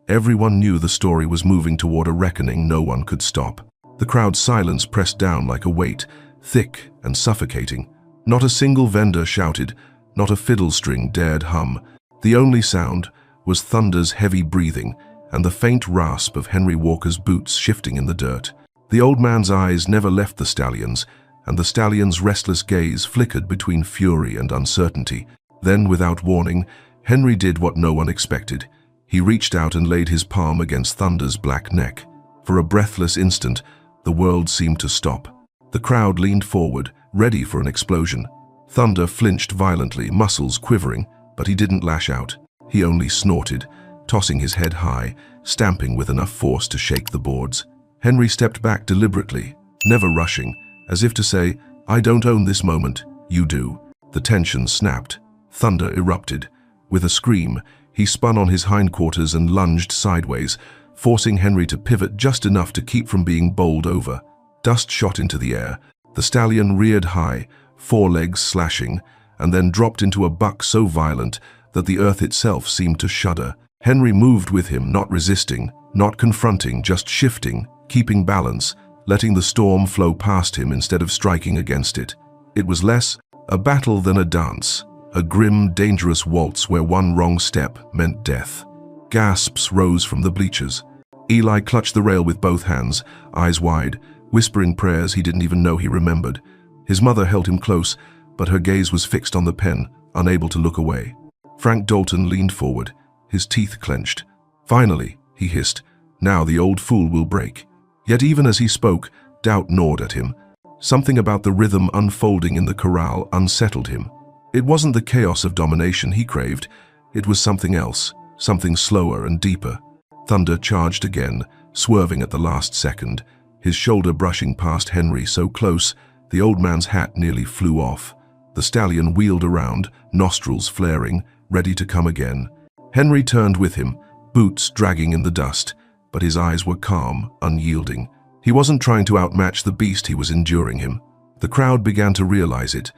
everyone knew the story was moving toward a reckoning no one could stop. The crowd's silence pressed down like a weight, thick and suffocating. Not a single vendor shouted, not a fiddle string dared hum. The only sound was Thunder's heavy breathing and the faint rasp of Henry Walker's boots shifting in the dirt. The old man's eyes never left the stallion's, and the stallion's restless gaze flickered between fury and uncertainty. Then, without warning, Henry did what no one expected. He reached out and laid his palm against Thunder's black neck. For a breathless instant, the world seemed to stop. The crowd leaned forward, ready for an explosion. Thunder flinched violently, muscles quivering, but he didn't lash out. He only snorted, tossing his head high, stamping with enough force to shake the boards. Henry stepped back deliberately, never rushing, as if to say, "I don't own this moment, you do." The tension snapped. Thunder erupted. With a scream, he spun on his hindquarters and lunged sideways, forcing Henry to pivot just enough to keep from being bowled over. Dust shot into the air. The stallion reared high, forelegs slashing, and then dropped into a buck so violent that the earth itself seemed to shudder. Henry moved with him, not resisting, not confronting, just shifting, keeping balance, letting the storm flow past him instead of striking against it. It was less a battle than a dance, a grim, dangerous waltz where one wrong step meant death. Gasps rose from the bleachers. Eli clutched the rail with both hands, eyes wide, whispering prayers he didn't even know he remembered. His mother held him close, but her gaze was fixed on the pen, unable to look away. Frank Dalton leaned forward, his teeth clenched. "Finally," he hissed, "now the old fool will break." Yet even as he spoke, doubt gnawed at him. Something about the rhythm unfolding in the corral unsettled him. It wasn't the chaos of domination he craved. It was something else, something slower and deeper. Thunder charged again, swerving at the last second, his shoulder brushing past Henry so close, the old man's hat nearly flew off. The stallion wheeled around, nostrils flaring, ready to come again. Henry turned with him, boots dragging in the dust, but his eyes were calm, unyielding. He wasn't trying to outmatch the beast he was enduring him. The crowd began to realize it.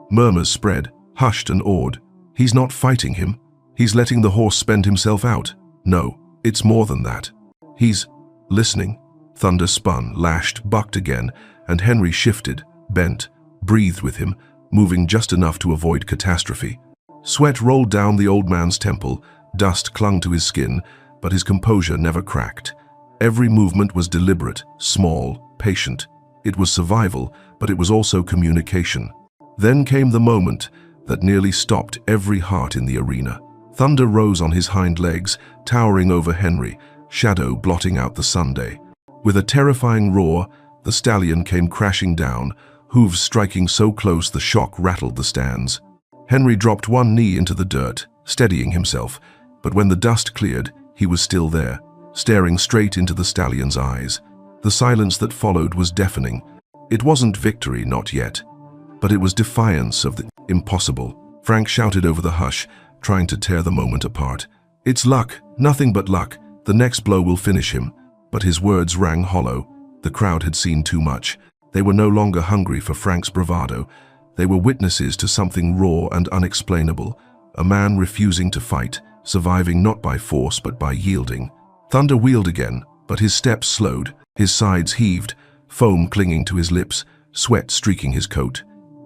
Murmurs spread, hushed and awed. He's not fighting him. He's letting the horse spend himself out. No, it's more than that. He's listening. Thunder spun, lashed, bucked again, and Henry shifted, bent, breathed with him, moving just enough to avoid catastrophe. Sweat rolled down the old man's temple, dust clung to his skin, but his composure never cracked. Every movement was deliberate, small, patient. It was survival, but it was also communication. Then came the moment that nearly stopped every heart in the arena. Thunder rose on his hind legs, towering over Henry, shadow blotting out the Sunday. With a terrifying roar, the stallion came crashing down, hooves striking so close the shock rattled the stands. Henry dropped one knee into the dirt, steadying himself, but when the dust cleared, he was still there, staring straight into the stallion's eyes. The silence that followed was deafening. It wasn't victory, not yet, but it was defiance of the impossible. Frank shouted over the hush, trying to tear the moment apart. "It's luck, nothing but luck. The next blow will finish him." But his words rang hollow. The crowd had seen too much. They were no longer hungry for Frank's bravado. They were witnesses to something raw and unexplainable. A man refusing to fight, surviving not by force but by yielding. Thunder wheeled again, but his steps slowed. His sides heaved, foam clinging to his lips, sweat streaking his coat.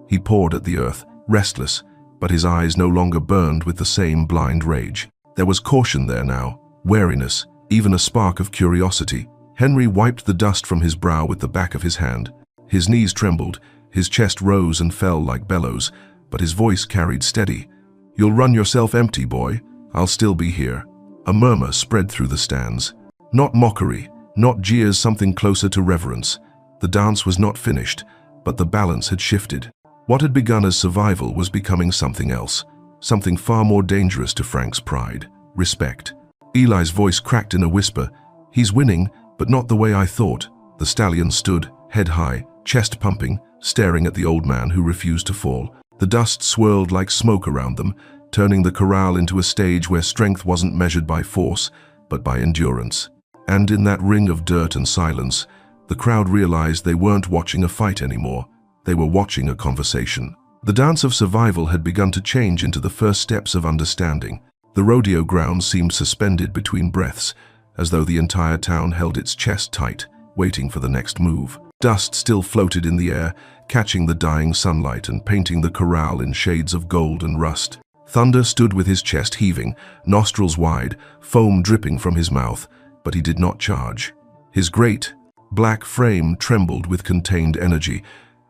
He pawed at the earth, restless, but his eyes no longer burned with the same blind rage. There was caution there now, wariness, even a spark of curiosity. Henry wiped the dust from his brow with the back of his hand. His knees trembled, his chest rose and fell like bellows, but his voice carried steady. "You'll run yourself empty, boy. I'll still be here." A murmur spread through the stands. Not mockery, not jeers, something closer to reverence. The dance was not finished, but the balance had shifted. What had begun as survival was becoming something else, something far more dangerous to Frank's pride: respect. Eli's voice cracked in a whisper. "He's winning, but not the way I thought." The stallion stood, head high, chest pumping, staring at the old man who refused to fall. The dust swirled like smoke around them, turning the corral into a stage where strength wasn't measured by force, but by endurance. And in that ring of dirt and silence, the crowd realized they weren't watching a fight anymore. They were watching a conversation. The dance of survival had begun to change into the first steps of understanding. The rodeo ground seemed suspended between breaths, as though the entire town held its chest tight, waiting for the next move. Dust still floated in the air, catching the dying sunlight and painting the corral in shades of gold and rust. Thunder stood with his chest heaving, nostrils wide, foam dripping from his mouth, but he did not charge. His great, black frame trembled with contained energy,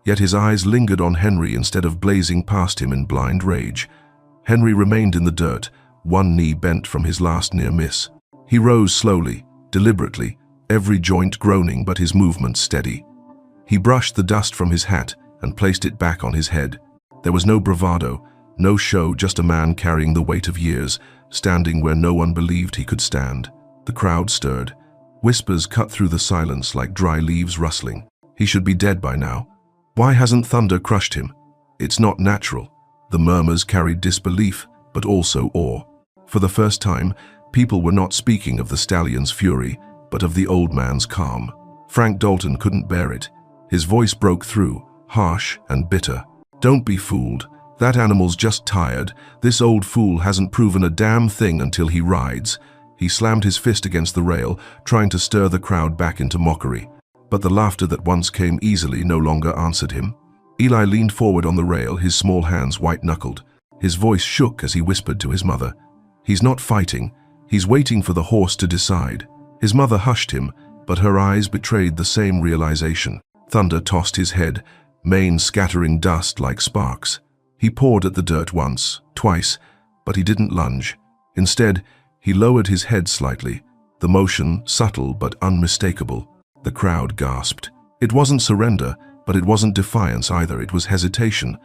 yet his eyes lingered on Henry instead of blazing past him in blind rage. Henry remained in the dirt, one knee bent from his last near miss. He rose slowly, deliberately, every joint groaning but his movements steady. He brushed the dust from his hat and placed it back on his head. There was no bravado, no show, just a man carrying the weight of years, standing where no one believed he could stand. The crowd stirred. Whispers cut through the silence like dry leaves rustling. He should be dead by now. Why hasn't Thunder crushed him? It's not natural. The murmurs carried disbelief, but also awe. For the first time, people were not speaking of the stallion's fury, but of the old man's calm. Frank Dalton couldn't bear it. His voice broke through, harsh and bitter. Don't be fooled. That animal's just tired. This old fool hasn't proven a damn thing until he rides. He slammed his fist against the rail, trying to stir the crowd back into mockery. But the laughter that once came easily no longer answered him. Eli leaned forward on the rail, his small hands white-knuckled. His voice shook as he whispered to his mother. He's not fighting. He's waiting for the horse to decide. His mother hushed him, but her eyes betrayed the same realization. Thunder tossed his head, mane scattering dust like sparks. He pawed at the dirt once, twice, but he didn't lunge. Instead, he lowered his head slightly, the motion subtle but unmistakable. The crowd gasped. It wasn't surrender, but it wasn't defiance either. It was hesitation,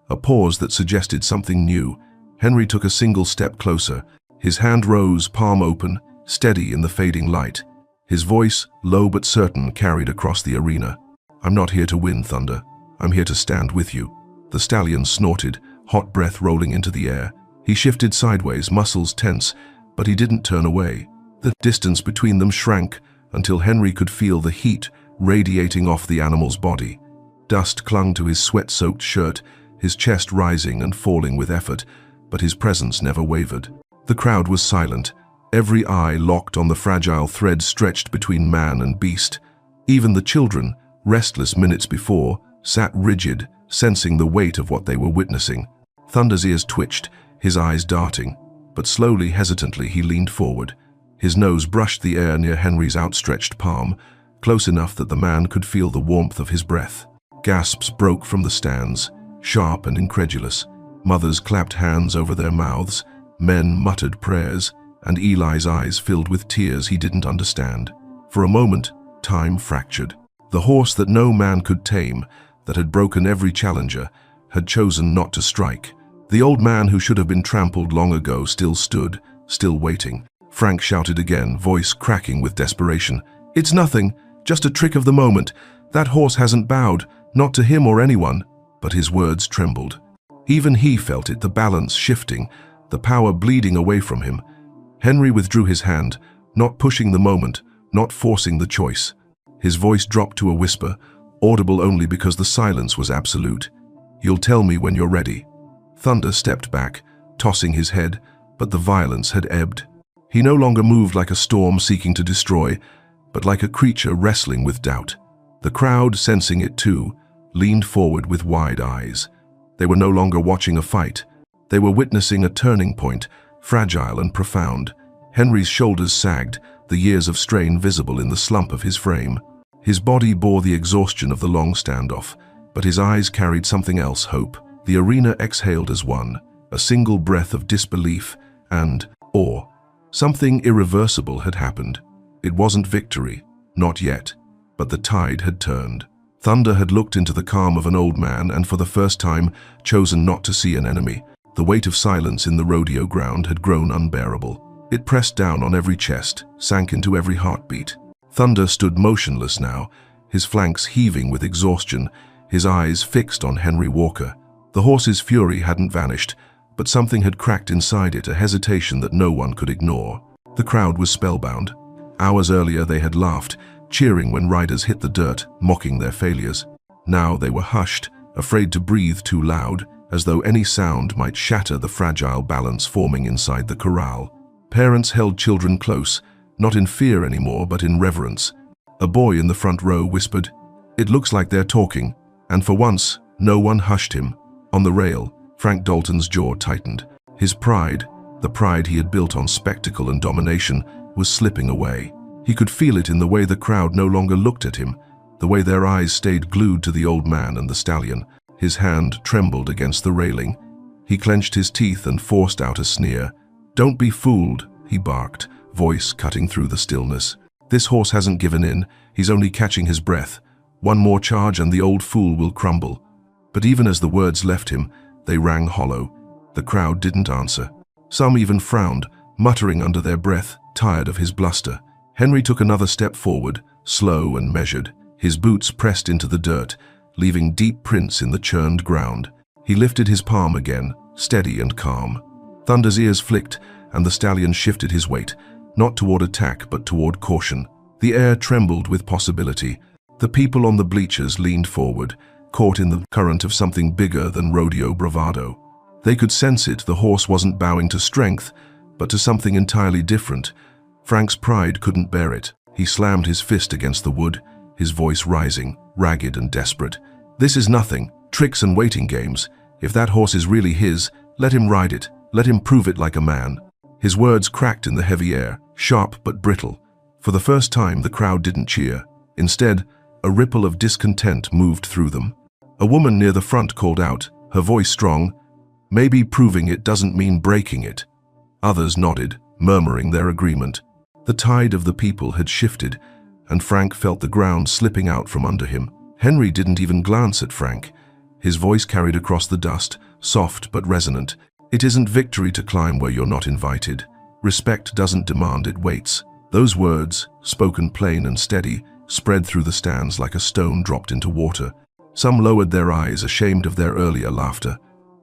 a pause that suggested something new. Henry took a single step closer. His hand rose, palm open, steady in the fading light. His voice, low but certain, carried across the arena. I'm not here to win, Thunder. I'm here to stand with you. The stallion snorted, hot breath rolling into the air. He shifted sideways, muscles tense, but he didn't turn away. The distance between them shrank until Henry could feel the heat radiating off the animal's body. Dust clung to his sweat-soaked shirt, his chest rising and falling with effort, but his presence never wavered. The crowd was silent, every eye locked on the fragile thread stretched between man and beast. Even the children, restless minutes before, sat rigid, sensing the weight of what they were witnessing. Thunder's ears twitched, his eyes darting, but slowly, hesitantly, he leaned forward. His nose brushed the air near Henry's outstretched palm, close enough that the man could feel the warmth of his breath. Gasps broke from the stands, sharp and incredulous. Mothers clapped hands over their mouths, men muttered prayers, and Eli's eyes filled with tears he didn't understand. For a moment, time fractured. The horse that no man could tame, that had broken every challenger, had chosen not to strike. The old man who should have been trampled long ago still stood, still waiting. Frank shouted again, voice cracking with desperation. It's nothing, just a trick of the moment. That horse hasn't bowed, not to him or anyone. But his words trembled. Even he felt it, the balance shifting, the power bleeding away from him. Henry withdrew his hand, not pushing the moment, not forcing the choice. His voice dropped to a whisper, audible only because the silence was absolute. You'll tell me when you're ready. Thunder stepped back, tossing his head, but the violence had ebbed. He no longer moved like a storm seeking to destroy, but like a creature wrestling with doubt. The crowd, sensing it too, leaned forward with wide eyes. They were no longer watching a fight. They were witnessing a turning point, fragile and profound. Henry's shoulders sagged, the years of strain visible in the slump of his frame. His body bore the exhaustion of the long standoff, but his eyes carried something else, hope. The arena exhaled as one, a single breath of disbelief and awe. Something irreversible had happened. It wasn't victory, not yet, but the tide had turned. Thunder had looked into the calm of an old man and for the first time chosen not to see an enemy. The weight of silence in the rodeo ground had grown unbearable. It pressed down on every chest, sank into every heartbeat. Thunder stood motionless now, his flanks heaving with exhaustion, his eyes fixed on Henry Walker. The horse's fury hadn't vanished, but something had cracked inside it, a hesitation that no one could ignore. The crowd was spellbound. Hours earlier they had laughed, cheering when riders hit the dirt, mocking their failures. Now they were hushed, afraid to breathe too loud, as though any sound might shatter the fragile balance forming inside the corral. Parents held children close, not in fear anymore, but in reverence. A boy in the front row whispered, "It looks like they're talking," and for once, no one hushed him. On the rail, Frank Dalton's jaw tightened. His pride, the pride he had built on spectacle and domination, was slipping away. He could feel it in the way the crowd no longer looked at him, the way their eyes stayed glued to the old man and the stallion. His hand trembled against the railing. He clenched his teeth and forced out a sneer. "Don't be fooled," he barked, voice cutting through the stillness. "This horse hasn't given in, he's only catching his breath. One more charge and the old fool will crumble." But even as the words left him, they rang hollow. The crowd didn't answer. Some even frowned, muttering under their breath, tired of his bluster. Henry took another step forward, slow and measured. His boots pressed into the dirt, leaving deep prints in the churned ground. He lifted his palm again, steady and calm. Thunder's ears flicked, and the stallion shifted his weight, not toward attack but toward caution. The air trembled with possibility. The people on the bleachers leaned forward, caught in the current of something bigger than rodeo bravado. They could sense it. The horse wasn't bowing to strength, but to something entirely different. Frank's pride couldn't bear it. He slammed his fist against the wood, his voice rising, ragged and desperate. "This is nothing. Tricks and waiting games. If that horse is really his, let him ride it. Let him prove it like a man." His words cracked in the heavy air, sharp but brittle. For the first time, the crowd didn't cheer. Instead, a ripple of discontent moved through them. A woman near the front called out, her voice strong, "Maybe proving it doesn't mean breaking it." Others nodded, murmuring their agreement. The tide of the people had shifted, and Frank felt the ground slipping out from under him. Henry didn't even glance at Frank. His voice carried across the dust, soft but resonant. "It isn't victory to climb where you're not invited. Respect doesn't demand, it waits." Those words, spoken plain and steady, spread through the stands like a stone dropped into water. Some lowered their eyes, ashamed of their earlier laughter.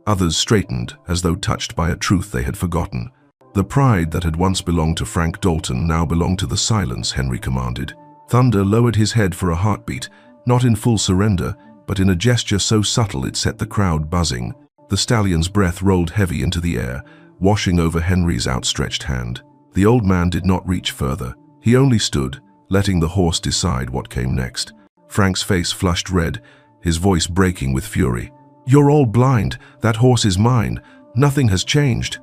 Others straightened, as though touched by a truth they had forgotten. The pride that had once belonged to Frank Dalton now belonged to the silence, Henry commanded. Thunder lowered his head for a heartbeat, not in full surrender, but in a gesture so subtle it set the crowd buzzing. The stallion's breath rolled heavy into the air, washing over Henry's outstretched hand. The old man did not reach further. He only stood, letting the horse decide what came next. Frank's face flushed red, his voice breaking with fury. "You're all blind. That horse is mine. Nothing has changed."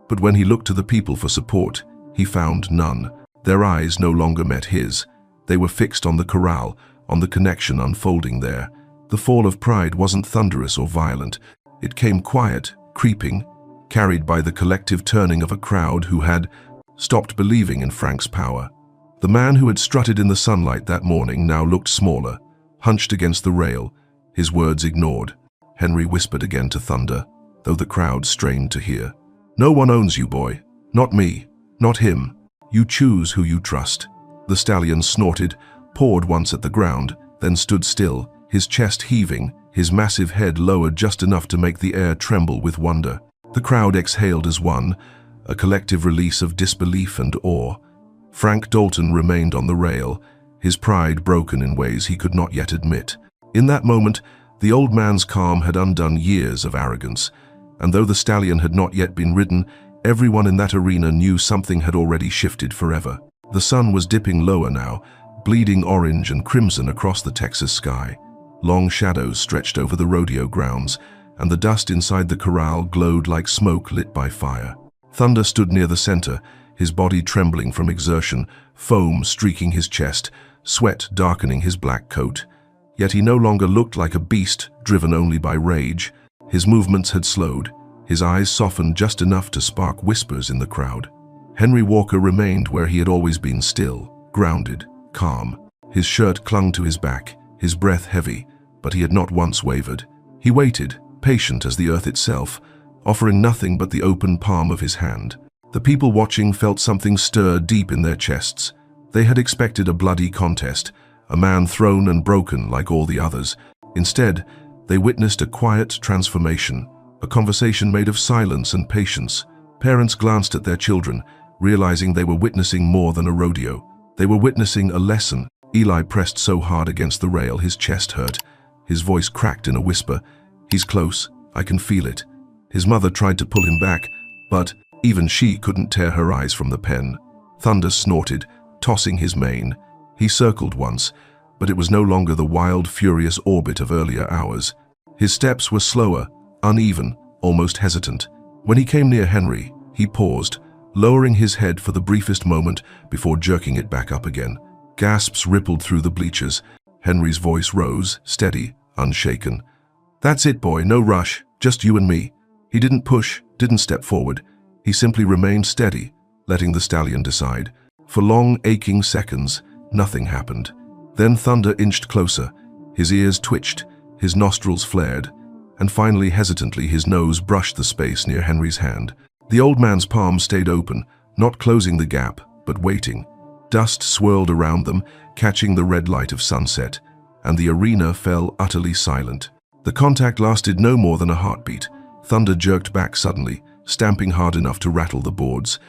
But when he looked to the people for support, he found none. Their eyes no longer met his. They were fixed on the corral, on the connection unfolding there. The fall of pride wasn't thunderous or violent. It came quiet, creeping, carried by the collective turning of a crowd who had stopped believing in Frank's power. The man who had strutted in the sunlight that morning now looked smaller, hunched against the rail, his words ignored. Henry whispered again to Thunder, though the crowd strained to hear. "No one owns you, boy. Not me. Not him. You choose who you trust." The stallion snorted, pawed once at the ground, then stood still, his chest heaving, his massive head lowered just enough to make the air tremble with wonder. The crowd exhaled as one, a collective release of disbelief and awe. Frank Dalton remained on the rail, his pride broken in ways he could not yet admit. In that moment, the old man's calm had undone years of arrogance, and though the stallion had not yet been ridden, everyone in that arena knew something had already shifted forever. The sun was dipping lower now, bleeding orange and crimson across the Texas sky. Long shadows stretched over the rodeo grounds, and the dust inside the corral glowed like smoke lit by fire. Thunder stood near the center, his body trembling from exertion, foam streaking his chest, sweat darkening his black coat. Yet he no longer looked like a beast driven only by rage. His movements had slowed, his eyes softened just enough to spark whispers in the crowd. Henry Walker remained where he had always been, still, grounded, calm. His shirt clung to his back, his breath heavy, but he had not once wavered. He waited, patient as the earth itself, offering nothing but the open palm of his hand. The people watching felt something stir deep in their chests. They had expected a bloody contest, a man thrown and broken like all the others. Instead, they witnessed a quiet transformation. a conversation made of silence and patience. Parents glanced at their children, realizing they were witnessing more than a rodeo. They were witnessing a lesson. Eli pressed so hard against the rail his chest hurt. His voice cracked in a whisper. "He's close. I can feel it." His mother tried to pull him back, but even she couldn't tear her eyes from the pen. Thunder snorted, tossing his mane. He circled once, but it was no longer the wild, furious orbit of earlier hours. His steps were slower, uneven, almost hesitant. When he came near Henry, he paused, lowering his head for the briefest moment before jerking it back up again. Gasps rippled through the bleachers. Henry's voice rose, steady, unshaken. "That's it, boy, no rush, just you and me." He didn't push, didn't step forward. He simply remained steady, letting the stallion decide. For long, aching seconds, nothing happened. Then Thunder inched closer. His ears twitched, his nostrils flared, and finally, hesitantly, his nose brushed the space near Henry's hand. The old man's palm stayed open, not closing the gap, but waiting. Dust swirled around them, catching the red light of sunset, and the arena fell utterly silent. The contact lasted no more than a heartbeat. Thunder jerked back suddenly, stamping hard enough to rattle the boards.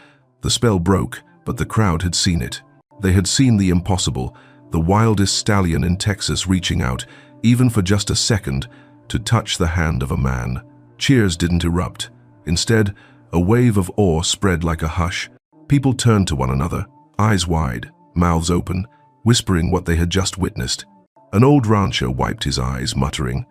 The spell broke, but the crowd had seen it. They had seen the impossible, the wildest stallion in Texas reaching out, even for just a second, to touch the hand of a man. Cheers didn't erupt. Instead, a wave of awe spread like a hush. People turned to one another, eyes wide, mouths open, whispering what they had just witnessed. An old rancher wiped his eyes, muttering,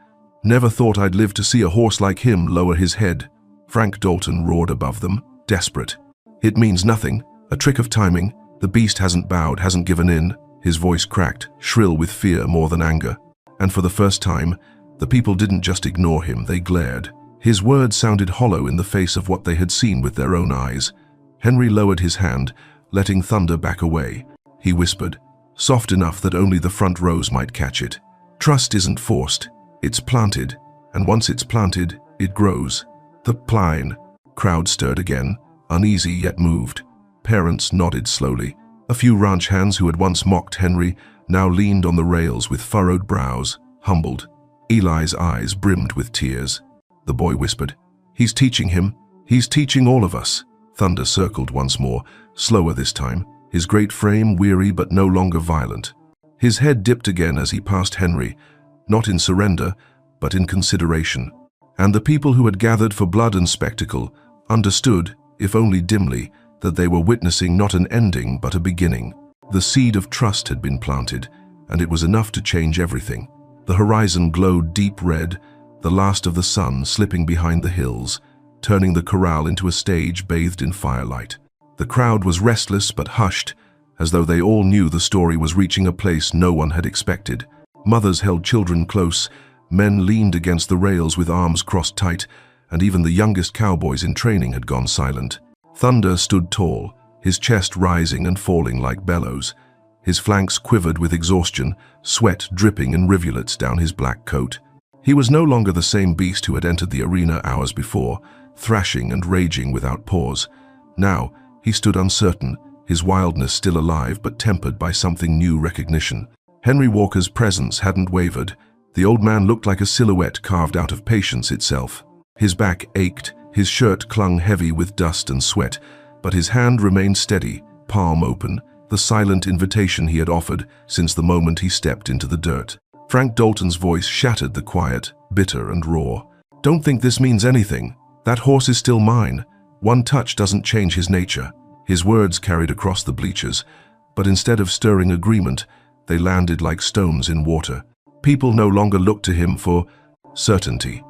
"Never thought I'd live to see a horse like him lower his head." Frank Dalton roared above them, desperate. "It means nothing. A trick of timing. The beast hasn't bowed, hasn't given in." His voice cracked, shrill with fear more than anger. And for the first time, the people didn't just ignore him, they glared. His words sounded hollow in the face of what they had seen with their own eyes. Henry lowered his hand, letting Thunder back away. He whispered, soft enough that only the front rows might catch it. "Trust isn't forced. It's planted, and once it's planted, it grows." The plane. Crowd stirred again, uneasy yet moved. Parents nodded slowly. A few ranch hands who had once mocked Henry now leaned on the rails with furrowed brows, humbled. Eli's eyes brimmed with tears. The boy whispered, "He's teaching him. He's teaching all of us." Thunder circled once more, slower this time, his great frame weary but no longer violent. His head dipped again as he passed Henry, not in surrender, but in consideration. And the people who had gathered for blood and spectacle understood, if only dimly, that they were witnessing not an ending but a beginning. The seed of trust had been planted, and it was enough to change everything. The horizon glowed deep red, the last of the sun slipping behind the hills, turning the corral into a stage bathed in firelight. The crowd was restless but hushed, as though they all knew the story was reaching a place no one had expected. Mothers held children close, men leaned against the rails with arms crossed tight, and even the youngest cowboys in training had gone silent. Thunder stood tall, his chest rising and falling like bellows. His flanks quivered with exhaustion, sweat dripping in rivulets down his black coat. He was no longer the same beast who had entered the arena hours before, thrashing and raging without pause. Now, he stood uncertain, his wildness still alive but tempered by something new recognition. Henry Walker's presence hadn't wavered. The old man looked like a silhouette carved out of patience itself. His back ached, his shirt clung heavy with dust and sweat, but his hand remained steady, palm open, the silent invitation he had offered since the moment he stepped into the dirt. Frank Dalton's voice shattered the quiet, bitter and raw. "Don't think this means anything. That horse is still mine. One touch doesn't change his nature." His words carried across the bleachers, but instead of stirring agreement, they landed like stones in water. People no longer looked to him for certainty.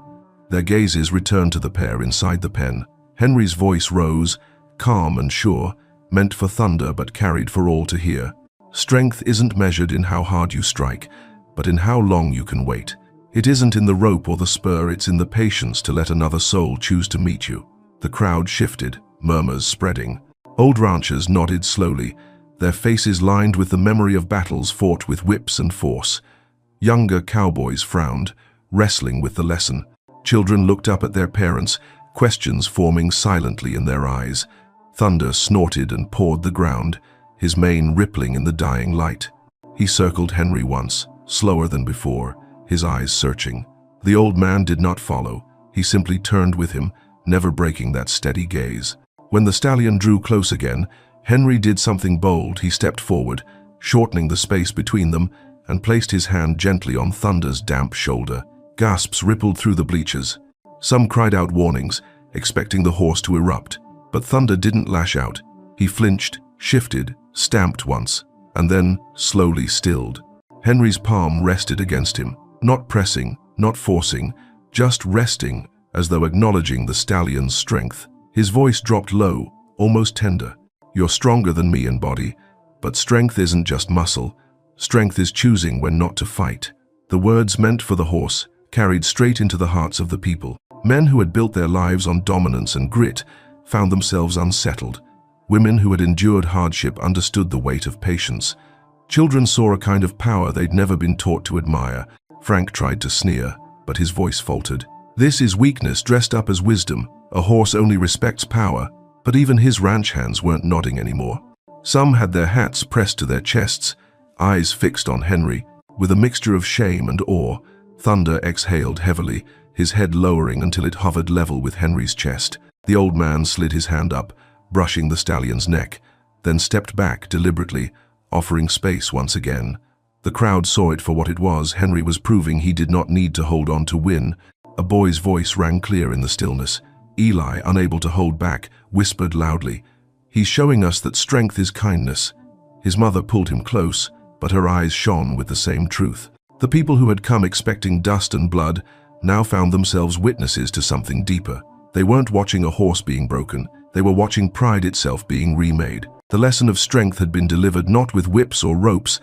Their gazes returned to the pair inside the pen. Henry's voice rose, calm and sure, meant for thunder but carried for all to hear. "Strength isn't measured in how hard you strike, but in how long you can wait. It isn't in the rope or the spur, it's in the patience to let another soul choose to meet you." The crowd shifted, murmurs spreading. Old ranchers nodded slowly, their faces lined with the memory of battles fought with whips and force. Younger cowboys frowned, wrestling with the lesson. Children looked up at their parents, questions forming silently in their eyes. Thunder snorted and pawed the ground, his mane rippling in the dying light. He circled Henry once, slower than before, his eyes searching. The old man did not follow. He simply turned with him, never breaking that steady gaze. When the stallion drew close again, Henry did something bold. He stepped forward, shortening the space between them, and placed his hand gently on Thunder's damp shoulder. Gasps rippled through the bleachers. Some cried out warnings, expecting the horse to erupt. But Thunder didn't lash out. He flinched, shifted, stamped once, and then slowly stilled. Henry's palm rested against him, not pressing, not forcing, just resting, as though acknowledging the stallion's strength. His voice dropped low, almost tender. "You're stronger than me in body, but strength isn't just muscle. Strength is choosing when not to fight." The words meant for the horse carried straight into the hearts of the people. Men who had built their lives on dominance and grit found themselves unsettled. Women who had endured hardship understood the weight of patience. Children saw a kind of power they'd never been taught to admire. Frank tried to sneer, but his voice faltered. "This is weakness dressed up as wisdom. A horse only respects power." But even his ranch hands weren't nodding anymore. Some had their hats pressed to their chests, eyes fixed on Henry. With a mixture of shame and awe, Thunder exhaled heavily, his head lowering until it hovered level with Henry's chest. The old man slid his hand up, brushing the stallion's neck, then stepped back deliberately, offering space once again. The crowd saw it for what it was. Henry was proving he did not need to hold on to win. A boy's voice rang clear in the stillness. Eli, unable to hold back, whispered loudly, "He's showing us that strength is kindness." His mother pulled him close, but her eyes shone with the same truth. The people who had come expecting dust and blood now found themselves witnesses to something deeper. They weren't watching a horse being broken, they were watching pride itself being remade. The lesson of strength had been delivered not with whips or ropes,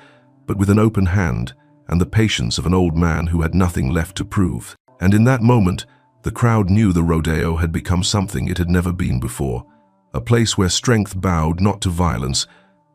but with an open hand and the patience of an old man who had nothing left to prove. And in that moment, the crowd knew the rodeo had become something it had never been before. A place where strength bowed not to violence,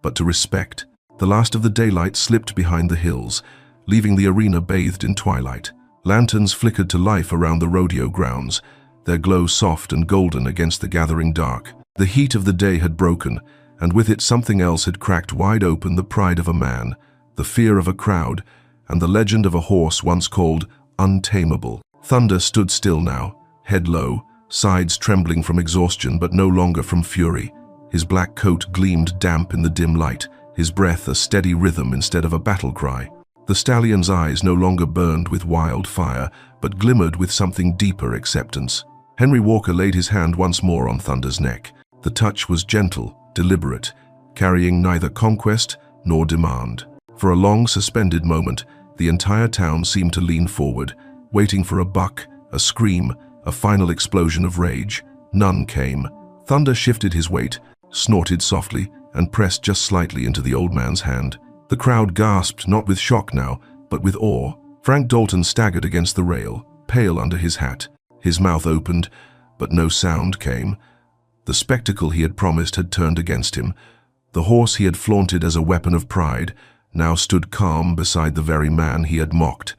but to respect. The last of the daylight slipped behind the hills, leaving the arena bathed in twilight. Lanterns flickered to life around the rodeo grounds, their glow soft and golden against the gathering dark. The heat of the day had broken, and with it something else had cracked wide open: the pride of a man, the fear of a crowd, and the legend of a horse once called Untamable. Thunder stood still now, head low, sides trembling from exhaustion but no longer from fury. His black coat gleamed damp in the dim light, his breath a steady rhythm instead of a battle cry. The stallion's eyes no longer burned with wild fire, but glimmered with something deeper: acceptance. Henry Walker laid his hand once more on Thunder's neck. The touch was gentle, deliberate, carrying neither conquest nor demand. For a long, suspended moment, the entire town seemed to lean forward, waiting for a buck, a scream, a final explosion of rage. None came. Thunder shifted his weight, snorted softly, and pressed just slightly into the old man's hand. The crowd gasped, not with shock now, but with awe. Frank Dalton staggered against the rail, pale under his hat. His mouth opened, but no sound came. The spectacle he had promised had turned against him. The horse he had flaunted as a weapon of pride now stood calm beside the very man he had mocked.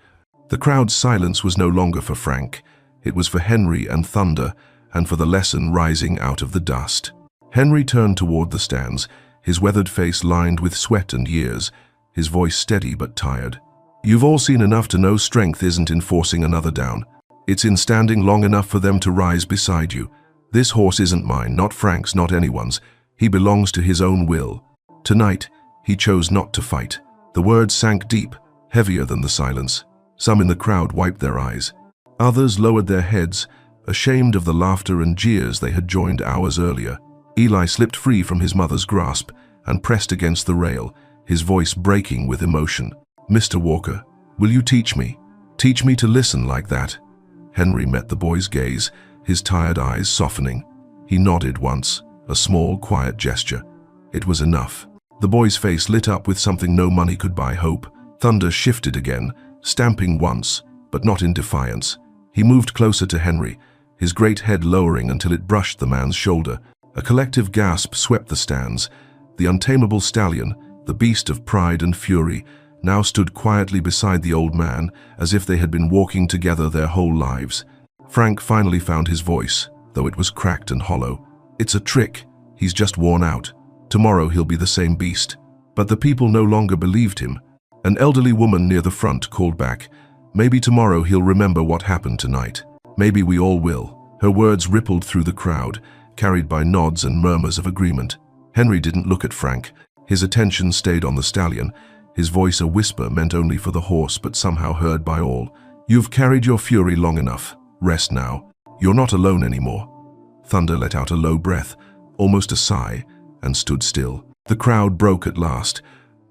The crowd's silence was no longer for Frank. It was for Henry and Thunder, and for the lesson rising out of the dust. Henry turned toward the stands, his weathered face lined with sweat and years, his voice steady but tired. "You've all seen enough to know strength isn't in forcing another down. It's in standing long enough for them to rise beside you. This horse isn't mine, not Frank's, not anyone's. He belongs to his own will. Tonight, he chose not to fight." The words sank deep, heavier than the silence. Some in the crowd wiped their eyes. Others lowered their heads, ashamed of the laughter and jeers they had joined hours earlier. Eli slipped free from his mother's grasp and pressed against the rail, his voice breaking with emotion. "Mr. Walker, will you teach me? Teach me to listen like that?" Henry met the boy's gaze, his tired eyes softening. He nodded once, a small, quiet gesture. It was enough. The boy's face lit up with something no money could buy: hope. Thunder shifted again, stamping once, but not in defiance. He moved closer to Henry, his great head lowering until it brushed the man's shoulder. A collective gasp swept the stands. The untamable stallion, the beast of pride and fury, now stood quietly beside the old man, as if they had been walking together their whole lives. Frank finally found his voice, though it was cracked and hollow. "It's a trick. He's just worn out. Tomorrow he'll be the same beast." But the people no longer believed him. An elderly woman near the front called back, "Maybe tomorrow he'll remember what happened tonight." Maybe we all will." Her words rippled through the crowd, carried by nods and murmurs of agreement. Henry didn't look at Frank. His attention stayed on the stallion, his voice a whisper meant only for the horse but somehow heard by all. "You've carried your fury long enough. Rest now. You're not alone anymore." Thunder let out a low breath, almost a sigh, and stood still. The crowd broke at last,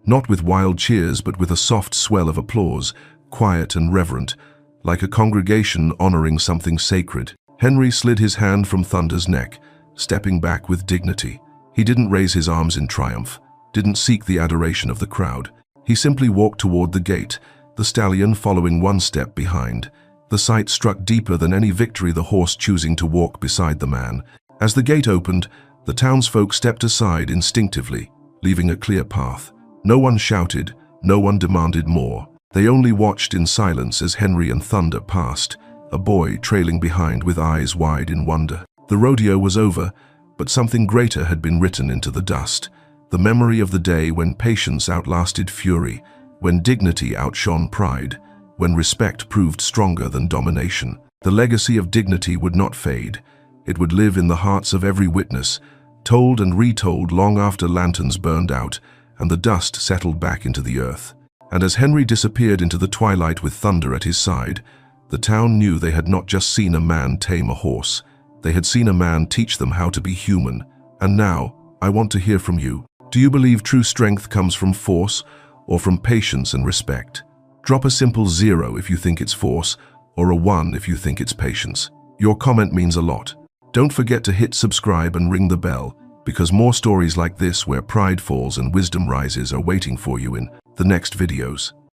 not with wild cheers but with a soft swell of applause, quiet and reverent, like a congregation honoring something sacred. Henry slid his hand from Thunder's neck, stepping back with dignity. He didn't raise his arms in triumph, didn't seek the adoration of the crowd. He simply walked toward the gate, the stallion following one step behind. The sight struck deeper than any victory, the horse choosing to walk beside the man. As the gate opened, the townsfolk stepped aside instinctively, leaving a clear path. No one shouted, no one demanded more. They only watched in silence as Henry and Thunder passed, a boy trailing behind with eyes wide in wonder. The rodeo was over, but something greater had been written into the dust. The memory of the day when patience outlasted fury, when dignity outshone pride, when respect proved stronger than domination. The legacy of dignity would not fade. It would live in the hearts of every witness, told and retold long after lanterns burned out and the dust settled back into the earth. And as Henry disappeared into the twilight with Thunder at his side, the town knew they had not just seen a man tame a horse. They had seen a man teach them how to be human. And now, I want to hear from you. Do you believe true strength comes from force or from patience and respect? Drop a simple 0 if you think it's force, or a 1 if you think it's patience. Your comment means a lot. Don't forget to hit subscribe and ring the bell, because more stories like this where pride falls and wisdom rises are waiting for you in the next videos.